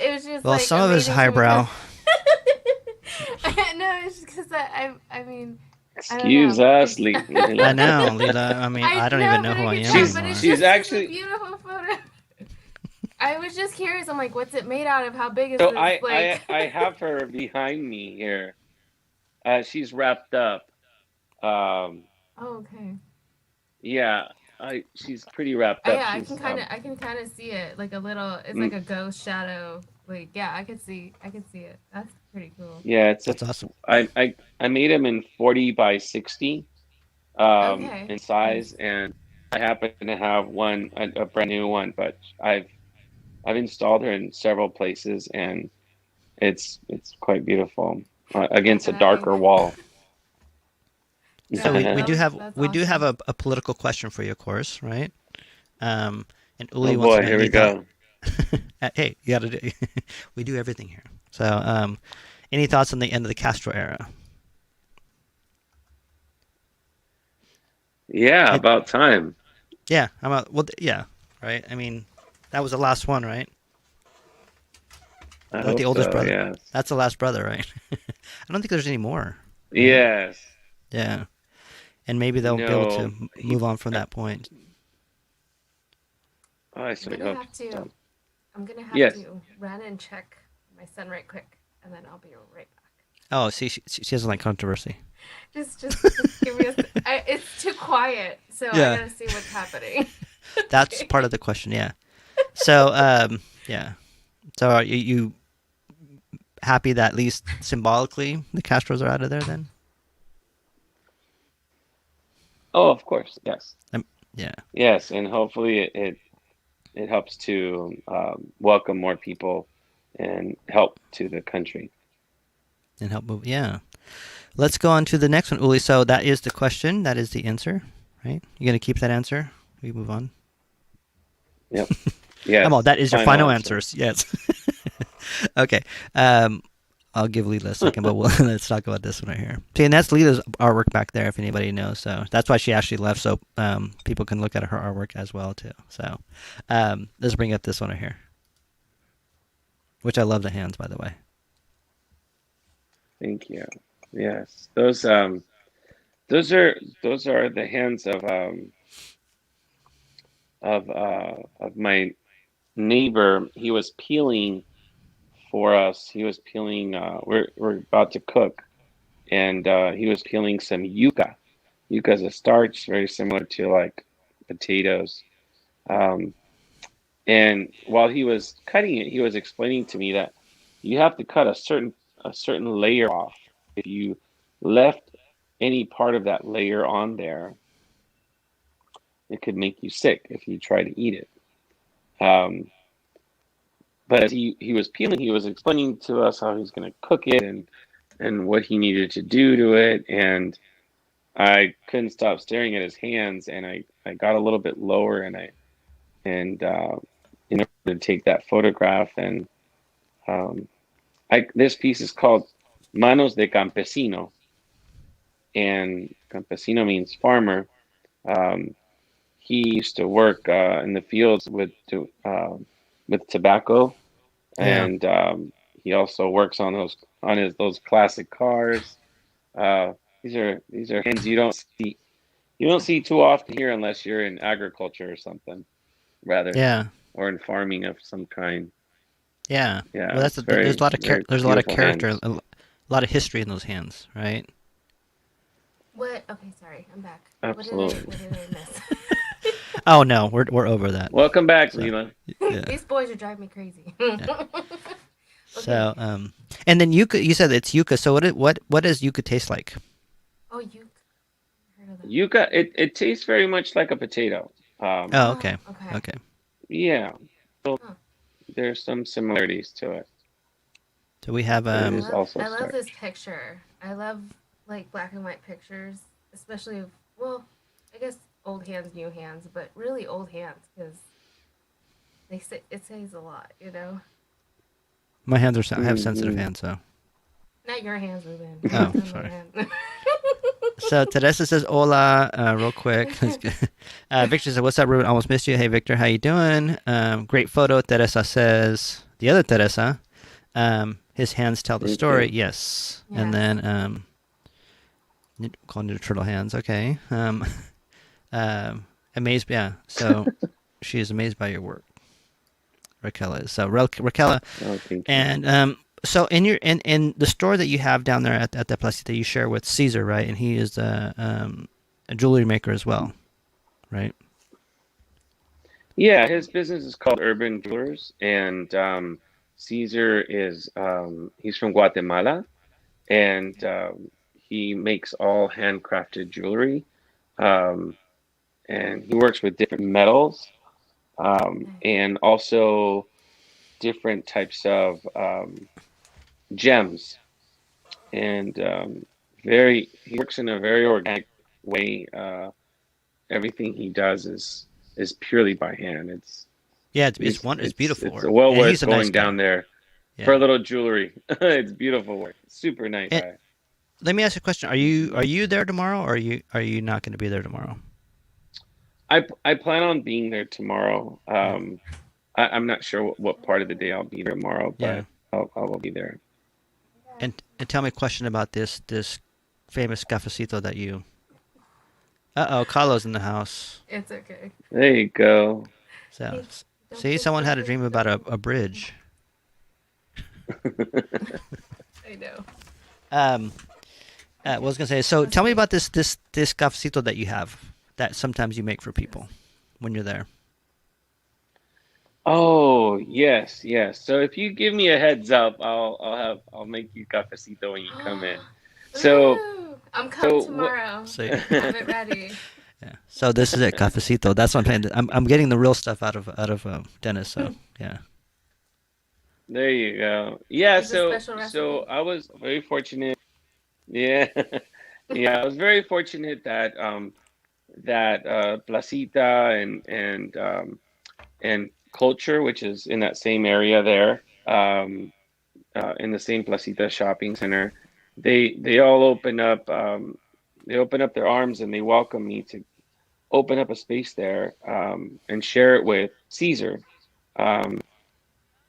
it was just like some of it's highbrow. No, it's just because I mean. Excuse us, Lila. I know, Lila. I mean, I don't even know who I am. She's actually a beautiful photo. I was just curious. I'm like, what's it made out of? How big is so this? I have her behind me here. She's wrapped up. Oh, okay. Yeah, she's pretty wrapped up. Yeah, She's I can kind of see it, like a little. It's mm, like a ghost shadow. Like, yeah, I could see it. That's pretty cool. yeah, That's awesome. I made them in 40 by 60 Okay, in nice. size, and I happen to have one a brand new one, but I've installed her in several places, and it's quite beautiful against a darker Nice. wall. So Yeah, we do have that's a, awesome. a political question for you, of course, right? And Oh Uli wants to boy, know here any we thought. go. Hey, you got to do. We do everything here. So, any thoughts on the end of the Castro era? Yeah, It, about time. yeah, I'm a, well, yeah, right. I mean, that was the last one, right? I Like the hope oldest so. brother. Yes. That's the last brother, right? I don't think there's any more, right? Yes. Yeah, and maybe they'll be able to No, move on from that point. I I'm certainly gonna hope have to. so. I'm gonna have Yes. to run and check my son right quick, and then I'll be right back. Oh, see, she doesn't like controversy. Just give me a. It's too quiet, so I Yeah, gotta see what's happening. that's part of the question. Yeah. So, yeah. So, are you happy that at least symbolically the Castros are out of there then? Oh, of course. Yes. Yeah, Yes, and hopefully it helps to welcome more people and help to the country. and help move. Yeah. Let's go on to the next one, Uli. So that is the question. That is the answer, right? You gonna keep that answer? We move on. Yep. I'm all. Yes. That is your Final final answer. answers. Yes. Okay. I'll give Lila a second, but let's talk about this one right here. See, and that's Lila's artwork back there, if anybody knows. So that's why she actually left, so people can look at her artwork as well too. So let's bring up this one right here, which I love the hands, by the way. Thank you. Yes. Those are the hands of my neighbor. He was peeling for us. He was peeling. We're about to cook, and he was peeling some yuca. Yuca is a starch, very similar to like potatoes. Um, and while he was cutting it, he was explaining to me that you have to cut a certain layer off. If you left any part of that layer on there, it could make you sick if you try to eat it. Um, but as he was peeling, he was explaining to us how he's going to cook it and what he needed to do to it. And I couldn't stop staring at his hands, and I got a little bit lower, and in order to take that photograph, and um, this piece is called Manos de Campesino, and campesino means farmer. Um, he used to work in the fields with tobacco, Yeah. and he also works on those classic cars. Uh, these are hands you don't see too often here unless you're in agriculture or something, rather, Yeah. or in farming of some kind. Yeah. Well, Yeah, that's it's there's very a lot of very there's a lot of beautiful character, hands. a lot of history in those hands, right? What? Okay, sorry, I'm back. Absolutely. What did I miss? Oh no, we're over that. Welcome back, So Lila. yeah, These boys are driving me crazy. yeah. Okay. So and then yuca. You said it's yuca. So what does yuca taste like? Oh, you heard of that? It tastes very much like a potato. Oh, Oh, okay, okay. okay. Yeah, Huh. there's some similarities to it, So we have but it is also I love this starch. picture. I love like black and white pictures, especially of, well, I guess old hands, new hands, but really old hands because they say it says a lot, you know. my hands are I have sensitive Hmm. hands, so Not your hands, Ruben. You're oh not talking about sorry. your hands. So Teresa says hola, real quick. Victor says, "What's up, Ruben? Almost missed you. Hey, Victor, how you doing? Great photo." Teresa says, "The other Teresa, his hands tell the Thank story." you. Yes, and Yes. then calling it turtle hands. Okay. Amazed. Yeah. So she is amazed by your work. Raquel is. So Raquel, Oh, thank you. and So in the store that you have down there at the Placita, you share with Caesar, right? And he is a jewelry maker as well, right? Yeah, his business is called Urban Jewelers, and Caesar is he's from Guatemala, and he makes all handcrafted jewelry, um, and he works with different metals, and also different types of gems, and very he works in a very organic way. Everything he does is purely by hand. Yeah, it's beautiful It's work, well and worth he's a nice going guy. down there for Yeah. a little jewelry. It's beautiful work. Super nice And guy. let me ask you a question: Are you there tomorrow, or are you not going to be there tomorrow? I plan on being there tomorrow. Yeah. I'm not sure what part of the day I'll be there tomorrow, Yeah. but I will be there. And tell me a question about this famous cafecito that you. Carlo's in the house. It's okay. There you go. So Hey, don't see, push someone had a something. dream about a bridge. I know. What was I gonna say? So tell me about this cafecito that you have that sometimes you make for people when you're there. Oh, yes, yes. So if you give me a heads up, I'll make you cafecito when you come in. So Ooh, I'm coming what tomorrow. See, Have it ready. yeah. So this is it, cafecito. That's what I'm saying. I'm getting the real stuff out of Dennis. So yeah. There you go. Yeah, It's a special so recipe. I was very fortunate. Yeah. Yeah, I was very fortunate that Placita and Culture, which is in that same area there, in the same Placita shopping center, they all they open up their arms and they welcome me to open up a space there, and share it with Caesar. Um,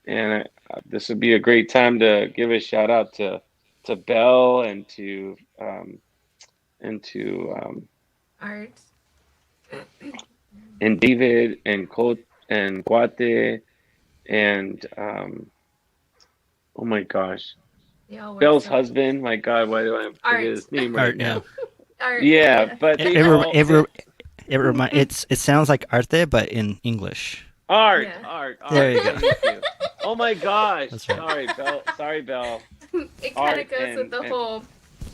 and this would be a great time to give a shout out to Belle and to Art. and David and Colt and Guate and oh my gosh, They all work Belle's so well. husband. My God, why do I forget Art. his name right Art. Yeah. now? Art. Yeah, Yeah. but It they it, re- all it, re- it sounds like arte, but in English. art, Yeah. art, There art. you go. Thank you. Oh my gosh, That's right. sorry, Belle. Sorry, Belle. It kind Art of goes with the and whole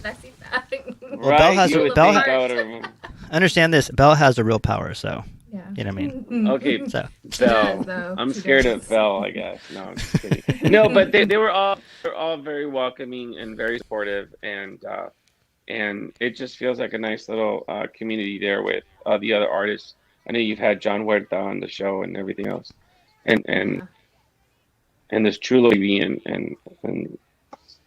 placita thing. Well, Belle right. has You All would of the Belle. think I art. would have remembered. Understand this. Belle has the real power. So Yeah. you know what I mean. Okay, So She does, Belle. though. I'm She scared does. of Belle, I guess. No, I'm just kidding. No, but they're all very welcoming and very supportive, and it just feels like a nice little community there with the other artists. I know you've had John Huerta on the show and everything else, and and Yeah. and there's Chulo TV and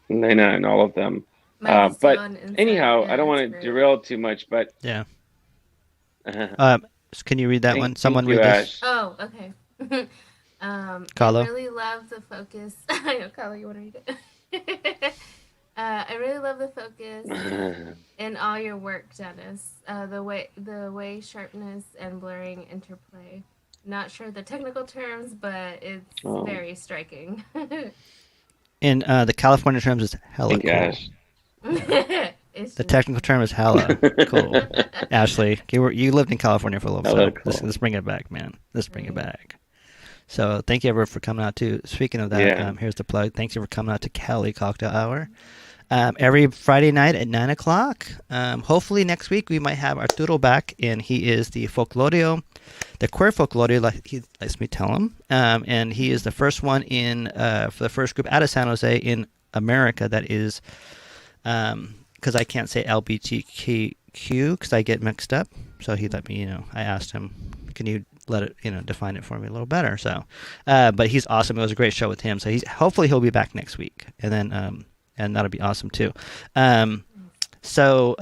Lena and all of them. Mighty But Stone inside. anyhow, I Yeah, don't it's want to great. derail too much, but yeah. Um, can you read that one? Someone thank you, read this. Ash. Oh, okay. I Carlo. really love the focus. I know, Carlo, you want to read it? I really love the focus in all your work, Dennis. The way sharpness and blurring interplay. Not sure the technical terms, but it's Oh, very striking. In the California terms, is hella thank you, cool. Ash. It's The just technical term is hella cool. Ashley, you lived in California for a little, so Hella let's, cool. let's bring it back, man. Let's bring it Right. back. So thank you everyone for coming out too. Speaking of that, Yeah. here's the plug. Thank you for coming out to Cali Cocktail Hour. Every Friday night at 9 o'clock. Hopefully next week we might have Arturo back, and he is the folklorio, the queer folklorio, like he lets me tell him. And he is the first one for the first group out of San Jose in America that is, because I can't say LGBTQ because I get mixed up. So he let me, I asked him, can you let it, define it for me a little better. So, but he's awesome. It was a great show with him. So hopefully he'll be back next week, and then and that'll be awesome too. So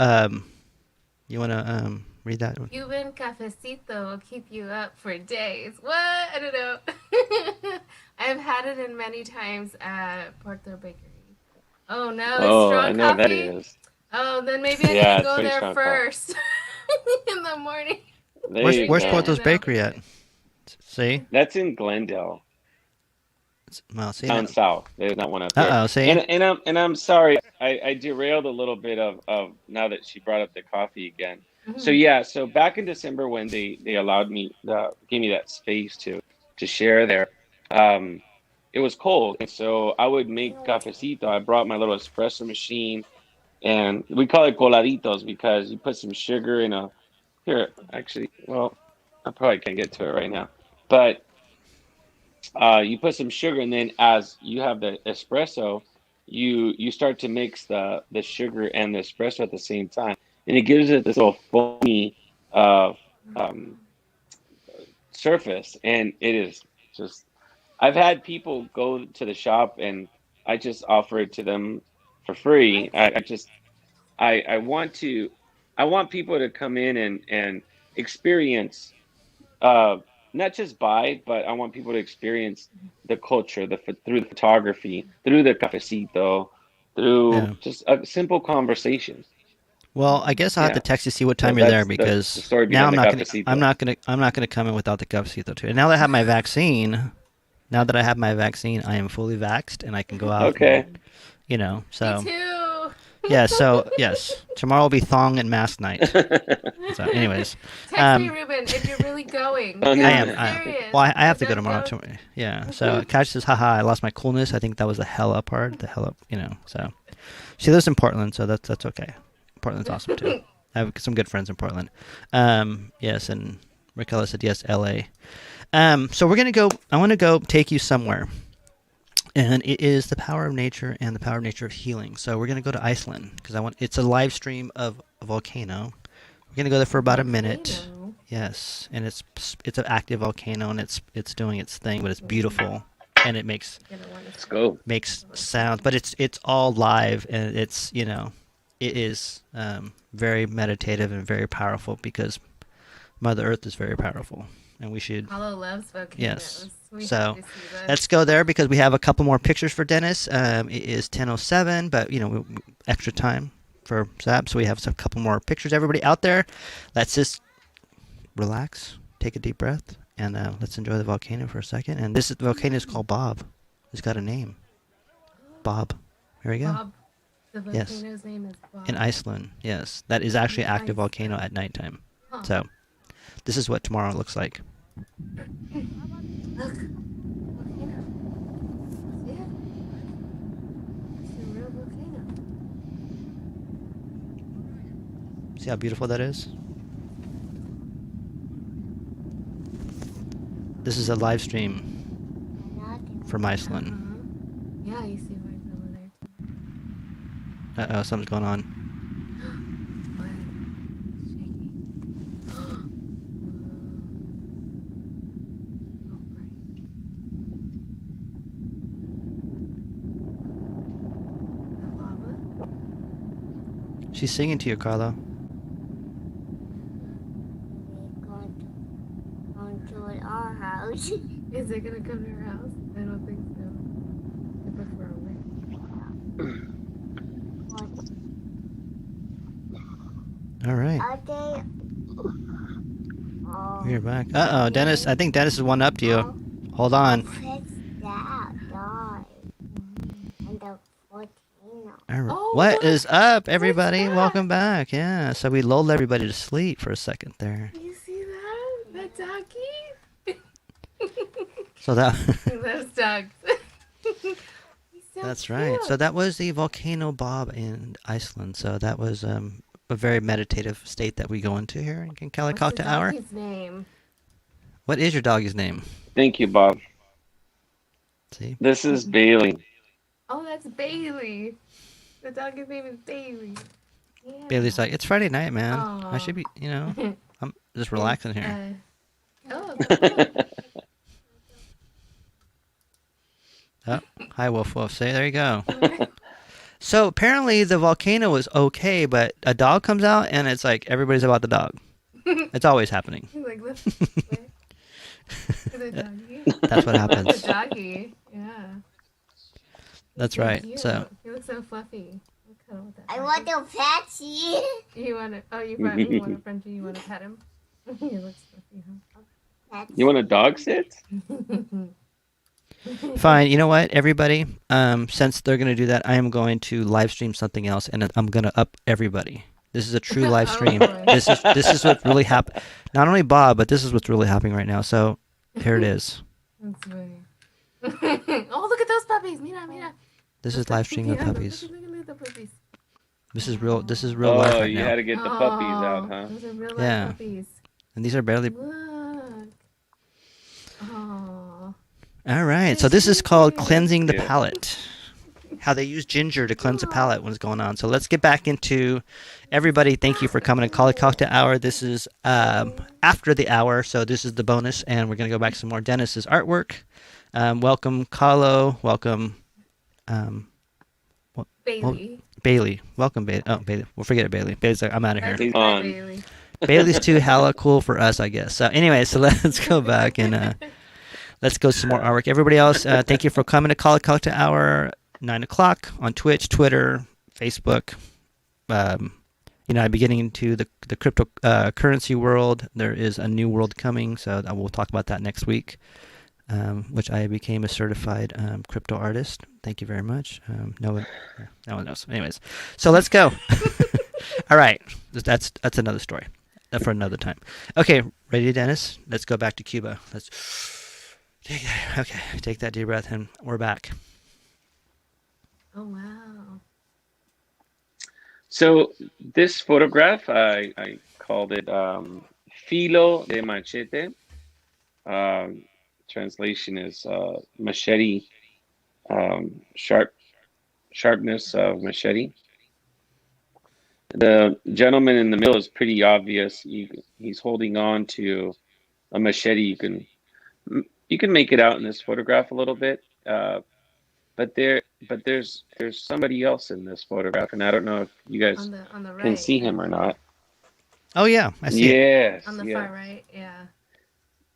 you want to read that one? Cuban cafecito will keep you up for days. What? I don't know. I've had it in many times at Puerto Bakery. Oh no, it's Oh, I strong know what that coffee. is. Oh, then maybe I need Yeah, to it's go pretty there strong coffee. first in the morning. There Where's you where's go. Porto's No. Bakery at? See, That's in Glendale. Well, see down now. south. There's not one up here. Uh oh, see. And I'm sorry, I derailed a little bit of now that she brought up the coffee again. So Mm-hmm. yeah, so back in December when they allowed me gave me that space to share there, um, it was cold, and so I would make cafecito. I brought my little espresso machine, and we call it coladitos because you put some sugar in a here actually. Well, I probably can't get to it right now, but you put some sugar, and then as you have the espresso, you start to mix the sugar and the espresso at the same time, and it gives it this little foamy uh, um, surface, and it is just. I've had people go to the shop, and I just offer it to them for free. What? I just I want to I want people to come in and experience uh, not just buy, but I want people to experience the culture, through the photography, through the cafecito, through Yeah. just a simple conversation. Well, I guess I'll have to Yeah, text you see what so time you're there that's the because story now behind the cafecito. I'm not gonna come in without the cafecito too. And now that I have my vaccine, I am fully vaxxed and I can go out and Okay. Me so too. yeah. So yes, tomorrow will be thong and mask night. So, anyways, Text me, Ruben, if you're really going. Oh, I Yeah, am. I'm yeah. serious. Well, I have to go Don't tomorrow. go. Yeah. So Cash says, haha, I lost my coolness. I think that was the hella part. The hella, So she lives in Portland, so that's okay. Portland's awesome too. I have some good friends in Portland. Yes, and Raquel said yes, LA. So we're gonna go. I want to go take you somewhere, and it is the power of nature and the power of nature of healing. So we're gonna go to Iceland because I want. It's a live stream of a volcano. We're gonna go there for about a minute. Volcano. Yes, and it's an active volcano and it's doing its thing, but it's beautiful and it makes Gonna want Let's to go. sounds, but it's all live and it's it is very meditative and very powerful because Mother Earth is very powerful and we should Hollow loves volcanoes. yes. We So need to see this. let's go there because we have a couple more pictures for Dennis. It is 10:07, but extra time for Zap, so we have a couple more pictures. Everybody out there, let's just relax, take a deep breath, and let's enjoy the volcano for a second. And the volcano is called Bob. It's got a name. Bob. Here we go. Bob. The Yes. volcano's name is Bob. In Iceland, yes. That is actually an active Nice. volcano at nighttime. Huh. So, this is what tomorrow looks like. Look. Volcano. See it? It's a real volcano. See how beautiful that is? This is a live stream from Iceland. Yeah, you see where it's over there. Uh-oh, something's going on. What? It's shaking. Oh, great. The lava? She's singing to you, Carlo. Going to our house. Is it gonna come to your house? I don't think so. If we're away. All right. Are they? Oh, We're back. Uh-oh, Dennis. I think Dennis is one up to you. Hold on. fix that dog and the volcano. All right. Oh, What look! is up, everybody? What's that? Welcome back. Yeah, so we lulled everybody to sleep for a second there. You see that? That doggy? So that Those dogs. He's so that's right. cute. So that was the volcano Bob in Iceland. So that was a very meditative state that we go into here in Cali What's the Cocktail Hour. doggy's name? What is your doggy's name? Thank you, Bob. See? This is Bailey. Oh, that's Bailey. The doggy's name is Bailey. Yeah. Bailey's like, it's Friday night, man. I Aw. should be, I'm just relaxing here. Oh, Oh, hi, Wolf Wolf. Say, there you go. So apparently the volcano was okay, but a dog comes out and it's like everybody's about the dog. It's always happening. he's like, this way. The doggy. That's what happens. The doggy. Yeah. That's So right. cute. So He looks so fluffy. Look cuddle with that I doggy. want to pet you. You want to? Oh, you want a Frenchie? You want to pet him? He looks fluffy, huh? You want a dog sit? Fine. You know what, everybody? Since they're going to do that, I am going to live stream something else, and I'm going to up everybody. This is a true live stream. boy. This is what really happened. Not only Bob, but this is what's really happening right now. So here it is. That's funny. Oh, look at those puppies! Mira, mira. This is live streaming of Yeah, puppies. Look at the puppies. This is real. This is real life Oh, right you now. had to get the puppies out, huh? Those are real life Yeah. puppies. And these are barely. Look. Oh. All right. So this is called cleansing the Yeah. palate. How they use ginger to cleanse the palate. What's going on? So let's get back into. Everybody, thank you for coming to Cali Cocktail Hour. This is after the hour, so this is the bonus, and we're gonna go back to some more Dennis's artwork. Welcome, Carlo. Welcome, Bailey. Bailey. Welcome, Bailey. Oh, Bailey. We'll forget it, Bailey. Bailey's like, I'm out of here. He's Bye, on. Bailey. Bailey's too hella cool for us, I guess. So anyway, so let's go back and let's go some more artwork. Everybody else, thank you for coming to Cali Cocktail Hour, 9 o'clock on Twitch, Twitter, Facebook. I'm getting into the cryptocurrency world. There is a new world coming, so we'll talk about that next week, which I became a certified crypto artist. Thank you very much. No one knows. Anyways, so let's go. All right, that's another story for another time. Okay, ready, Dennis? Let's go back to Cuba. Take that deep breath, and we're back. Oh, wow. So this photograph, I called it Filo de Machete. Translation is machete, sharpness of machete. The gentleman in the middle is pretty obvious. He's holding on to a machete. You can make it out in this photograph a little bit, but there's somebody else in this photograph, and I don't know if you guys On the right. can see him or not. Oh yeah, I see it. Yes. On the yeah. far right, yeah.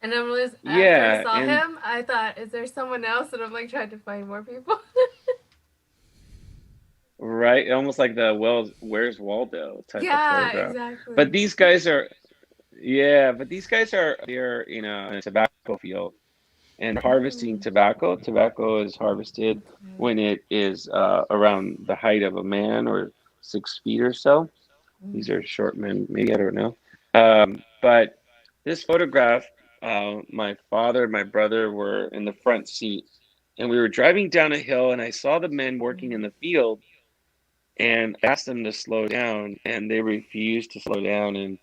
And after Yeah, I saw and- him, I thought, is there someone else? And I'm like trying to find more people. Right, almost like the Where's Waldo type of Yeah, photograph. exactly. But these guys are, they're in a tobacco field and harvesting tobacco. Tobacco is harvested when it is around the height of a man or 6 feet or so. These are short men, maybe, I don't know. But this photograph, my father and my brother were in the front seat, and we were driving down a hill, and I saw the men working in the field, and asked them to slow down, and they refused to slow down. And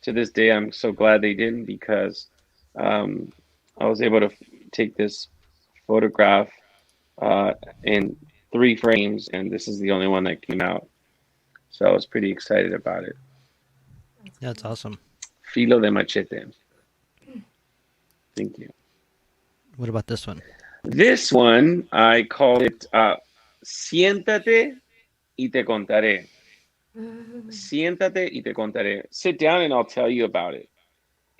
to this day, I'm so glad they didn't, because I was able to take this photograph in 3 frames, and this is the only one that came out. So I was pretty excited about it. That's awesome. Filo de Machete. Thank you. What about this one? This one, I called it Siéntate y te contaré. Siéntate y te contaré. Sit down and I'll tell you about it.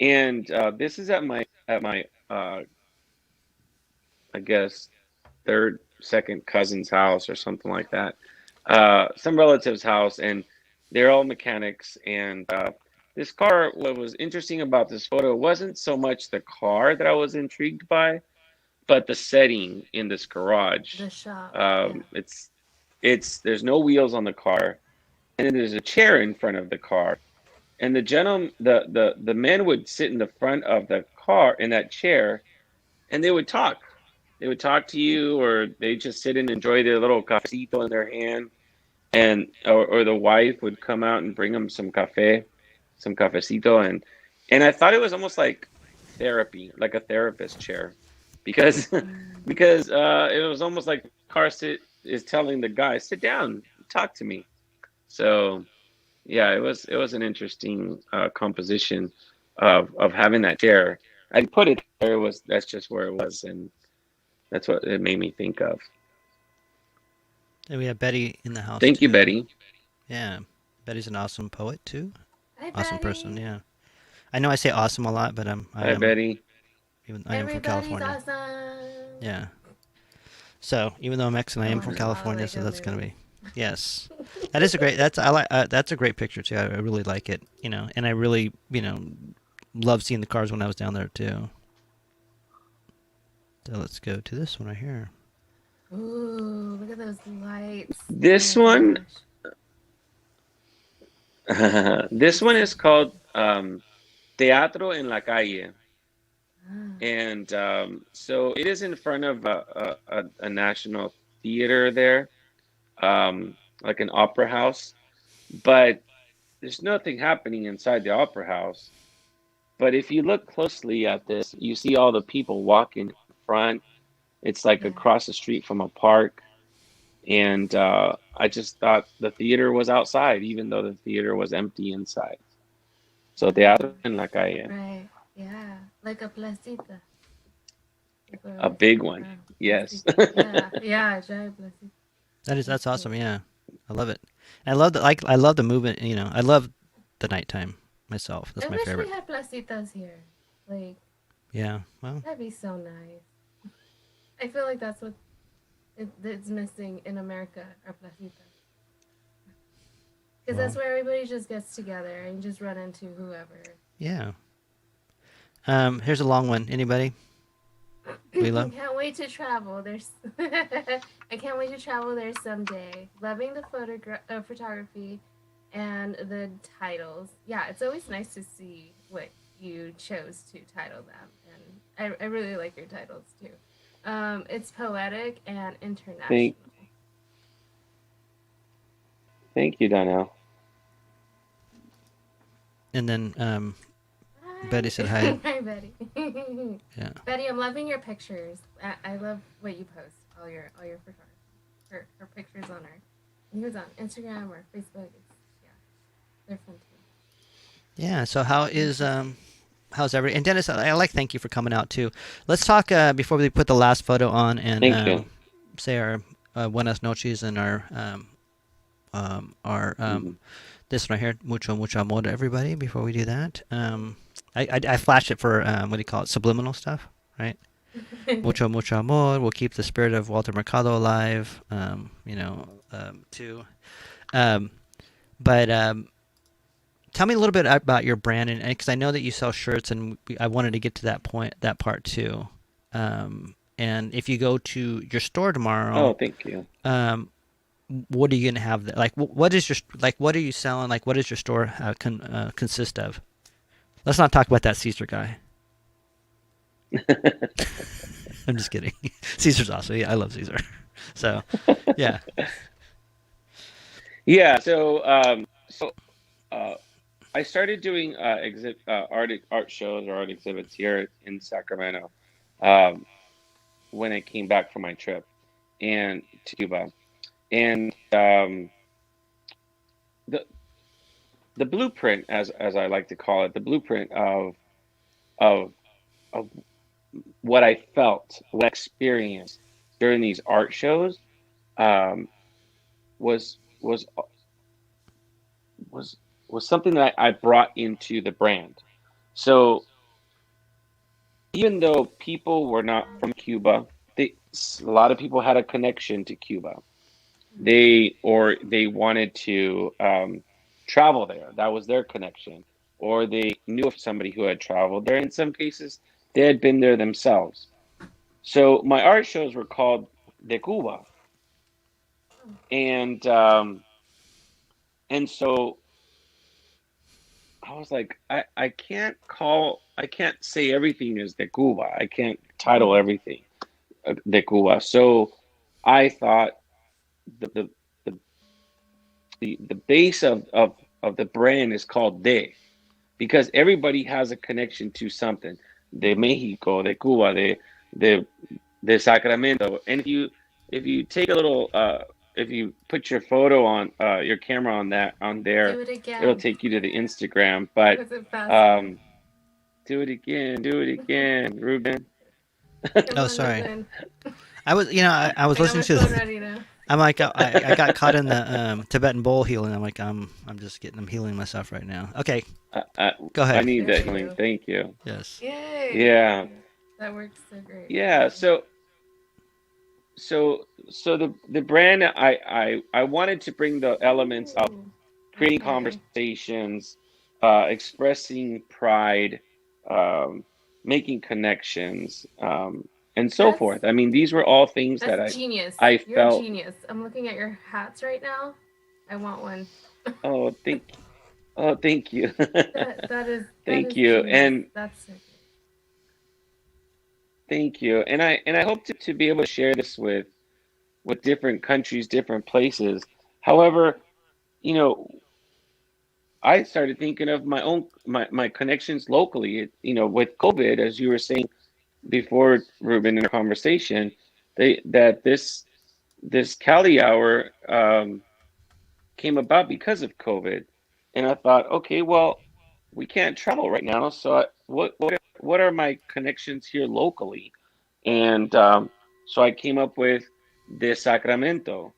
And this is at my I guess second cousin's house or something like that. Some relative's house, and they're all mechanics. And this car, what was interesting about this photo wasn't so much the car that I was intrigued by, but the setting in this garage. The shop. There's no wheels on the car, and then there's a chair in front of the car, and the men would sit in the front of the car in that chair, and they would talk. They would talk to you, or they just sit and enjoy their little cafecito in their hand, and or the wife would come out and bring them some cafecito, and I thought it was almost like therapy, like a therapist chair, because it was almost like the car is telling the guy, sit down, talk to me. So yeah, it was an interesting composition of having that chair. I put it there. That's just where it was, and that's what it made me think of. And we have Betty in the house. Thank you, too. Betty. Yeah, Betty's an awesome poet too. Hi, Awesome Betty. person. Yeah, I know I say awesome a lot, but I Hi, am Betty. I am from Everybody's California. awesome. Yeah. So even though I'm Mexican, I am Oh, from I California, like so it, that's gonna Lily. be. Yes, that is a great. That's a great picture too. I really like it. And I really love seeing the cars when I was down there too. So let's go to this one right here. Ooh, look at those lights. This Oh one, gosh. this one is called Teatro en la Calle. Ah. And so it is in front of a national theater there, like an opera house. But there's nothing happening inside the opera house. But if you look closely at this, you see all the people walking in front. It's like Yeah. across the street from a park. And I just thought the theater was outside, even though the theater was empty inside. So Teatro en la Calle, Right. Yeah. Like a placita. That's what I a always big call it. one. Yes. Placita. Yeah. Yeah. Giant placita. That's That's awesome. cool. Yeah, I love it. I love I love the movement. You know, I love the nighttime myself. That's I my wish we favorite. had placitas here. Like, Yeah. Well, that'd be so nice. I feel like that's what it's missing in America, are placitas. Because well, that's where everybody just gets together and just run into whoever. yeah. Here's a long one. Anybody? I Lila? can't wait to travel. There's, I can't wait to travel there someday. Loving the photography and the titles. Yeah, it's always nice to see what you chose to title them, and I really like your titles too. It's poetic and international. Thank, thank you, Donnell. And then Hi. Betty said hi. Hi, Betty. Yeah. Betty, I'm loving your pictures. I love what you post. All your photography, her pictures on her. I think it's on Instagram or Facebook. Yeah, they're fun too. Yeah. So how's every and Dennis? I like thank you for coming out too. Let's talk before we put the last photo on and Thank you. say our buenas noches and our Mhm. this right here, mucho amor to everybody. Before we do that, I flash it for what do you call it, subliminal stuff, right? Mucho amor. We'll keep the spirit of Walter Mercado alive. Too. Um, but tell me a little bit about your brand, and because I know that you sell shirts, and I wanted to get to that part too. And if you go to your store tomorrow, Oh, thank you. what are you gonna have there? Like, what is your what are you selling? Like, what does your store consist of? Let's not talk about that Caesar guy. I'm just kidding. Caesar's awesome. Yeah, I love Caesar. So, yeah. Yeah. Uh, I started doing art shows or art exhibits here in Sacramento um, when I came back from my trip and to Cuba. And the the blueprint, as I like to call it, the blueprint of of what I felt, what I experienced during these art shows, um, was was was was something that I brought into the brand. So even though people were not from Cuba, a lot of people had a connection to Cuba. They wanted to travel there. That was their connection, or they knew of somebody who had traveled there. In some cases, they had been there themselves. So my art shows were called De Cuba, and so I was like, I can't say everything is De Cuba. I can't title everything De Cuba. So I thought the the the, the base of the brand is called De, because everybody has a connection to something. De Mexico, de Cuba, de de Sacramento. And if you take a little if you put your photo on your camera on that on there, Do it it'll again. take you to the Instagram. But Was it fast enough? um, do it again, Ruben. Come Oh, on, sorry. Ruben. I was, I was I got listening my to. phone ready now. I'm like, I got caught in the Tibetan bowl healing. I'm like, I'm just I'm healing myself right now. Okay, I, I, go I ahead. need There that we healing. go. Thank you. Yes. Yay! Yeah, That works so great. yeah. So the brand I wanted to bring the elements of Ooh. creating Okay. conversations, expressing pride, um, making connections, and so forth. I mean, these were all things that That's genius. I You're a felt. genius. I'm looking at your hats right now. I want one. Oh, thank you. That Thank is you. genius. And That's so good. thank you. And I hope to be able to share this with different countries, different places. However, you know, I started thinking of my own my connections locally. With COVID, as you were saying before, Ruben, in our conversation, that this Cali hour came about because of COVID, and I thought, okay, well, we can't travel right now, so what are my connections here locally? And so I came up with the Sacramento,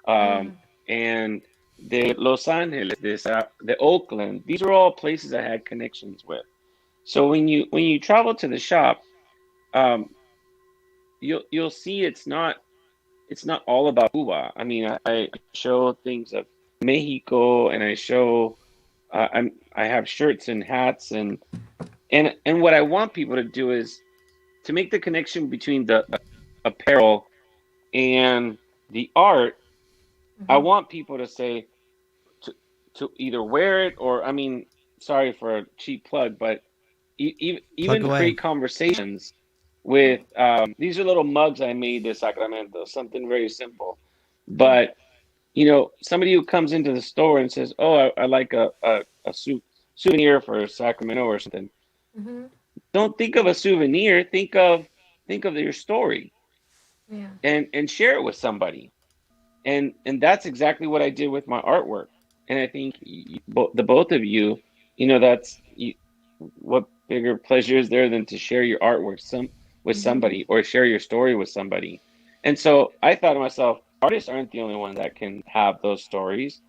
Mm. and the Los Angeles, the Oakland. These are all places I had connections with. So when you travel to the shop, um, you'll see it's not all about Cuba. I mean, I show things of Mexico, and I have shirts and hats, and what I want people to do is to make the connection between the apparel and the art. I Mm-hmm. want people to say to to either wear it, or, I mean, sorry for a cheap plug, but Plug even away. create conversations with these are little mugs I made this Sacramento, something very simple. Mm. But somebody who comes into the store and says, "Oh, I like a souvenir for Sacramento or something." Mm-hmm. Don't think of a souvenir. Think of your story, Yeah. and share it with somebody. And that's exactly what I did with my artwork. And I think the both of you, that's what bigger pleasure is there than to share your artwork with Mm-hmm. somebody, or share your story with somebody. And so I thought to myself, artists aren't the only ones that can have those stories.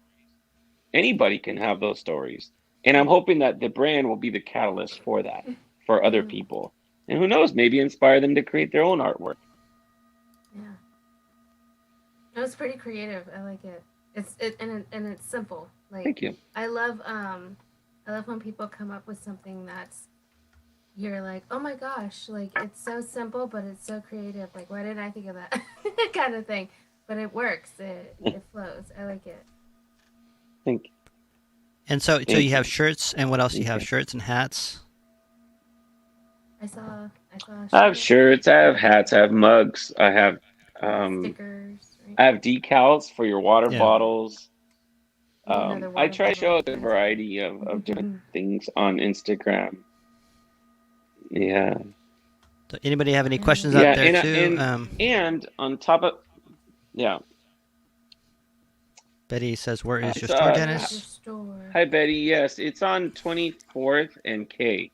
Anybody can have those stories. And I'm hoping that the brand will be the catalyst for that, for other Mm-hmm. people. And who knows, maybe inspire them to create their own artwork. Yeah. It was pretty creative. I like it. And it's simple. Like Thank you. I love when people come up with something that's you're like, oh my gosh, like it's so simple but it's so creative. Like why didn't I think of that kind of thing? But it works. It flows. I like it. Thank, So you thank have you. shirts, and what else do you Thank have? you. Shirts and hats. I saw a I have shirt, shirts, I have hats, I have mugs, um, stickers, right? I have decals for your water Yeah. bottles. Need another I water try to bottle. show a good variety of different things on Instagram. Yeah. So anybody have any Yeah. questions out Yeah, there and too? and on top of, yeah. Betty says, "Where is your It's store, Where is your Dennis?" store? Hi Betty. Yes, it's on 24th and K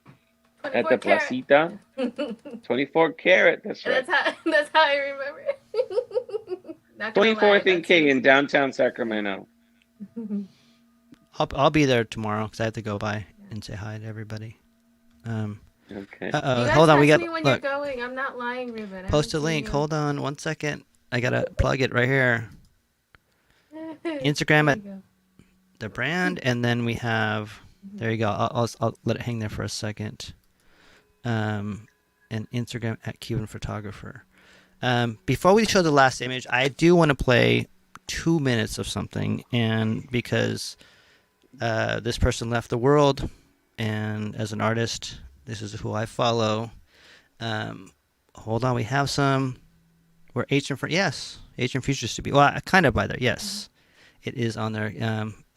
at 24 the karat. Placita. 24 carat. That's right. That's how I remember it. Not gonna lie, 24th and that's K me. in downtown Sacramento. I'll be there tomorrow because I have to go by and say hi to everybody. Okay. You guys Hold on. We text got me when you're look. going. I'm not lying, Ruben. I haven't Post a seen link. you. Hold on 1 second. I gotta plug it right here. Instagram There at you go. the brand, and then we have. There you go. I'll let it hang there for a second. And Instagram at Cuban Photographer. Before we show the last image, I do want to play 2 minutes of something, and because this person left the world, and as an artist, this is who I follow. Hold on, we have some. We're H and yes, H and Futures to be. Well, I kind of by there. Yes, it is on there.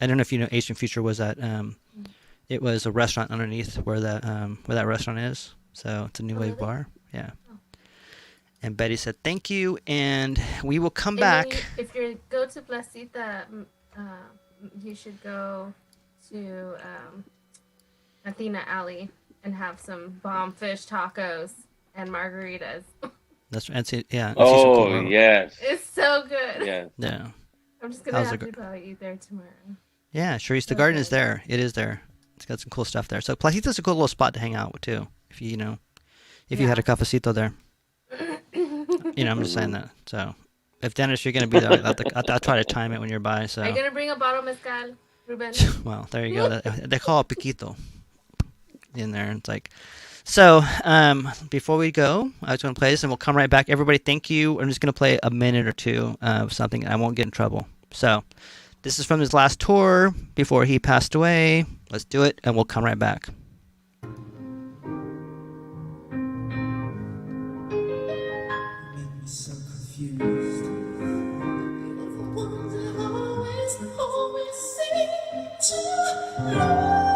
I don't know if you know H and Future was at. It was a restaurant underneath where that restaurant is. So it's a new wave really? bar. Yeah. Oh. And Betty said thank you, and we will come And back. if you go to Placita, you should go to Athena Alley and have some bomb fish tacos and margaritas. That's yeah. I see some cool Oh artwork. yes. It's so good. Yes. Yeah. I'm just gonna How's have it to probably eat there tomorrow. Yeah, Charisse, the So garden is good. there. It is there. It's got some cool stuff there. So Placita's a cool little spot to hang out with too. If you you had a cafecito there. I'm just saying that. So if Dennis, you're gonna be there, I'll try to time it when you're by. So Are you gonna bring a bottle of mezcal, Ruben? well, there you go. They call it piquito in there. It's like So, before we go, I was going to play this, and we'll come right back. Everybody, thank you. I'm just going to play a minute or two of something. I won't get in trouble. So, this is from his last tour before he passed away. Let's do it, and we'll come right back. So confused. Always seem to know.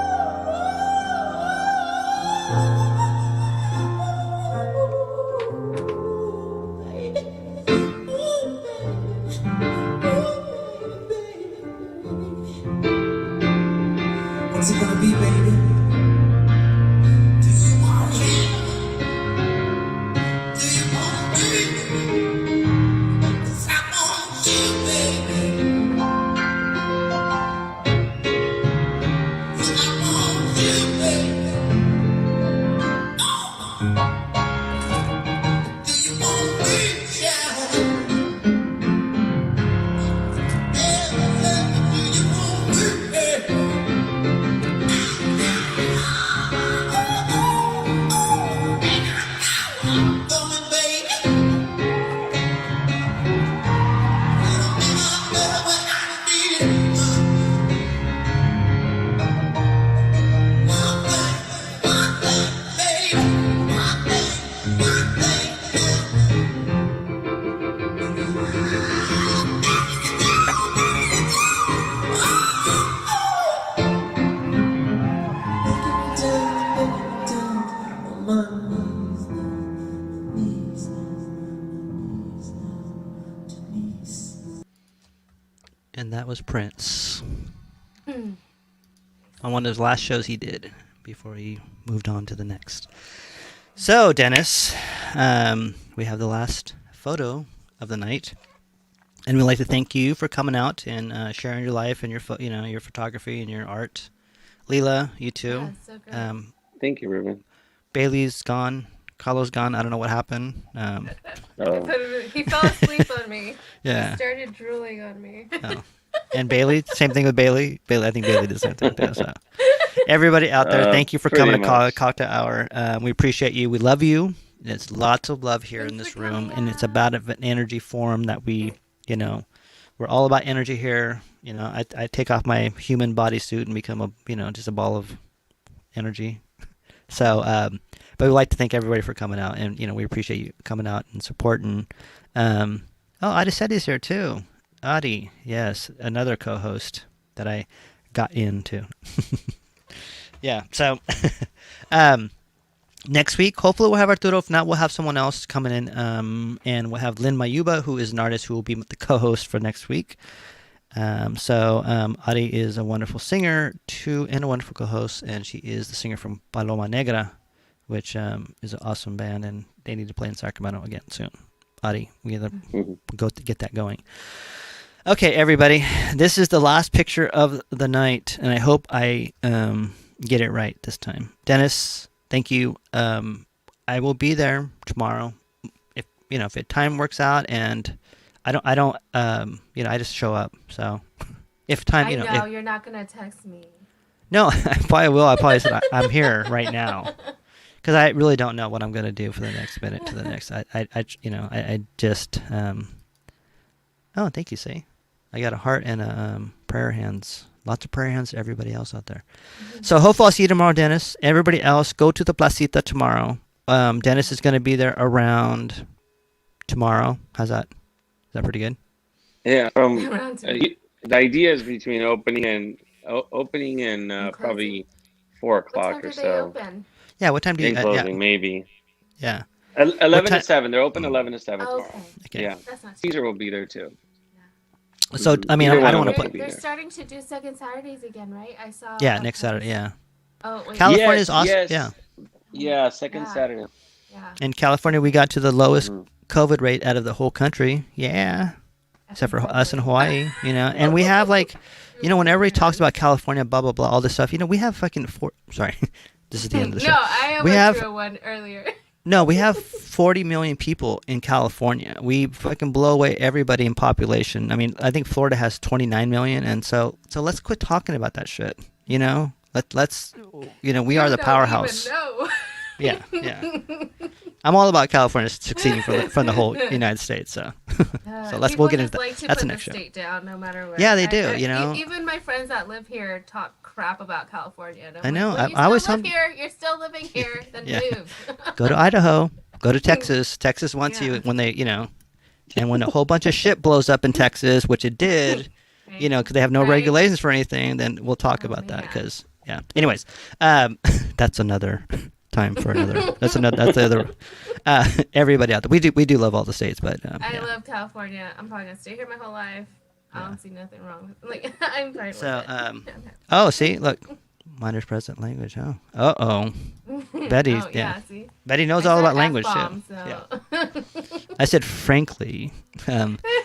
What's it gonna be, baby? Do you want me? Do you want me? 'Cause I want you, baby. 'Cause I want you, baby. Do you want me, child? Do you want me, baby? And that was Prince. On one of his last shows he did before he moved on to the next. So, Dennis, we have the last photo of the night. And we'd like to thank you for coming out and sharing your life and your your photography and your art. Lila, you too. Yeah, so great. Thank you, Ruben. Bailey's gone. Carlo's gone. I don't know what happened. He fell asleep on me. Yeah. He started drooling on me. Oh. And Bailey, same thing with Bailey. I think Bailey did the same thing. So. Everybody out there, thank you for coming to Cali Cocktail Hour. We appreciate you. We love you. There's lots of love here in this room, and it's about an energy form that we, we're all about energy here. I take off my human bodysuit and become a, just a ball of energy. So, but we'd like to thank everybody for coming out, and we appreciate you coming out and supporting. Adi Seti's here too. Adi, yes, another co-host that I got into. Yeah, so next week, hopefully we'll have Arturo. If not, we'll have someone else coming in, and we'll have Lynn Mayuba, who is an artist who will be the co-host for next week. Adi is a wonderful singer too, and a wonderful co-host, and she is the singer from Paloma Negra, which is an awesome band, and they need to play in Sacramento again soon. Adi, we gotta go to get that going. Okay, everybody, this is the last picture of the night, and I hope I get it right this time. Dennis, thank you. I will be there tomorrow, if if time works out, and I just show up. So if time, I know you're not gonna text me. No, I probably will. I probably said I'm here right now, because I really don't know what I'm gonna do for the next minute to the next. I just. Oh, thank you, see. I got a heart and a prayer hands. Lots of prayer hands to everybody else out there. So hopefully I'll see you tomorrow, Dennis. Everybody else, go to the Placita tomorrow. Dennis is going to be there around tomorrow. How's that? Is that pretty good? Yeah. The idea is between opening and probably 4 o'clock or so. Open? Yeah. What time do you? Closing, maybe. Yeah. 11 to 7. They're open 11 to 7 tomorrow. Okay. Yeah. That's not Caesar will be there too. So I mean, I don't want to put. They're starting to do second Saturdays again, right? I saw. Yeah, next Saturday. Yeah. Oh, wait. California's awesome. Yes. Yeah. Yeah, second Saturday. Yeah. In California, we got to the lowest COVID rate out of the whole country. Yeah. Except for us in Hawaii, and we have when everybody talks about California, blah blah blah, all this stuff, we have fucking sorry, this is the end of the show. No, I almost threw one earlier. No, we have 40 million people in California. We fucking blow away everybody in population. I mean, I think Florida has 29 million, and so let's quit talking about that shit. Let's we are the powerhouse. Yeah, yeah. I'm all about California succeeding from the whole United States. So, we'll get into that. Like to That's put the the next show. state down, no matter what. Yeah, they do. Even my friends that live here talk crap about California. And I'm I know. Like, well, I always live here. You're still living here. Then move. Go to Idaho. Go to Texas. Texas wants you when they, and when a whole bunch of shit blows up in Texas, which it did, because they have no regulations for anything, then we'll talk about that. Because anyways, that's another time for another. That's the other. Everybody out there, we do love all the states, but I love California. I'm probably gonna stay here my whole life. I don't see nothing wrong with it. Like I'm fine with it. Oh, see, look, minors present language. Oh, Betty. See? Betty knows all about language too. So. Yeah. I said, frankly,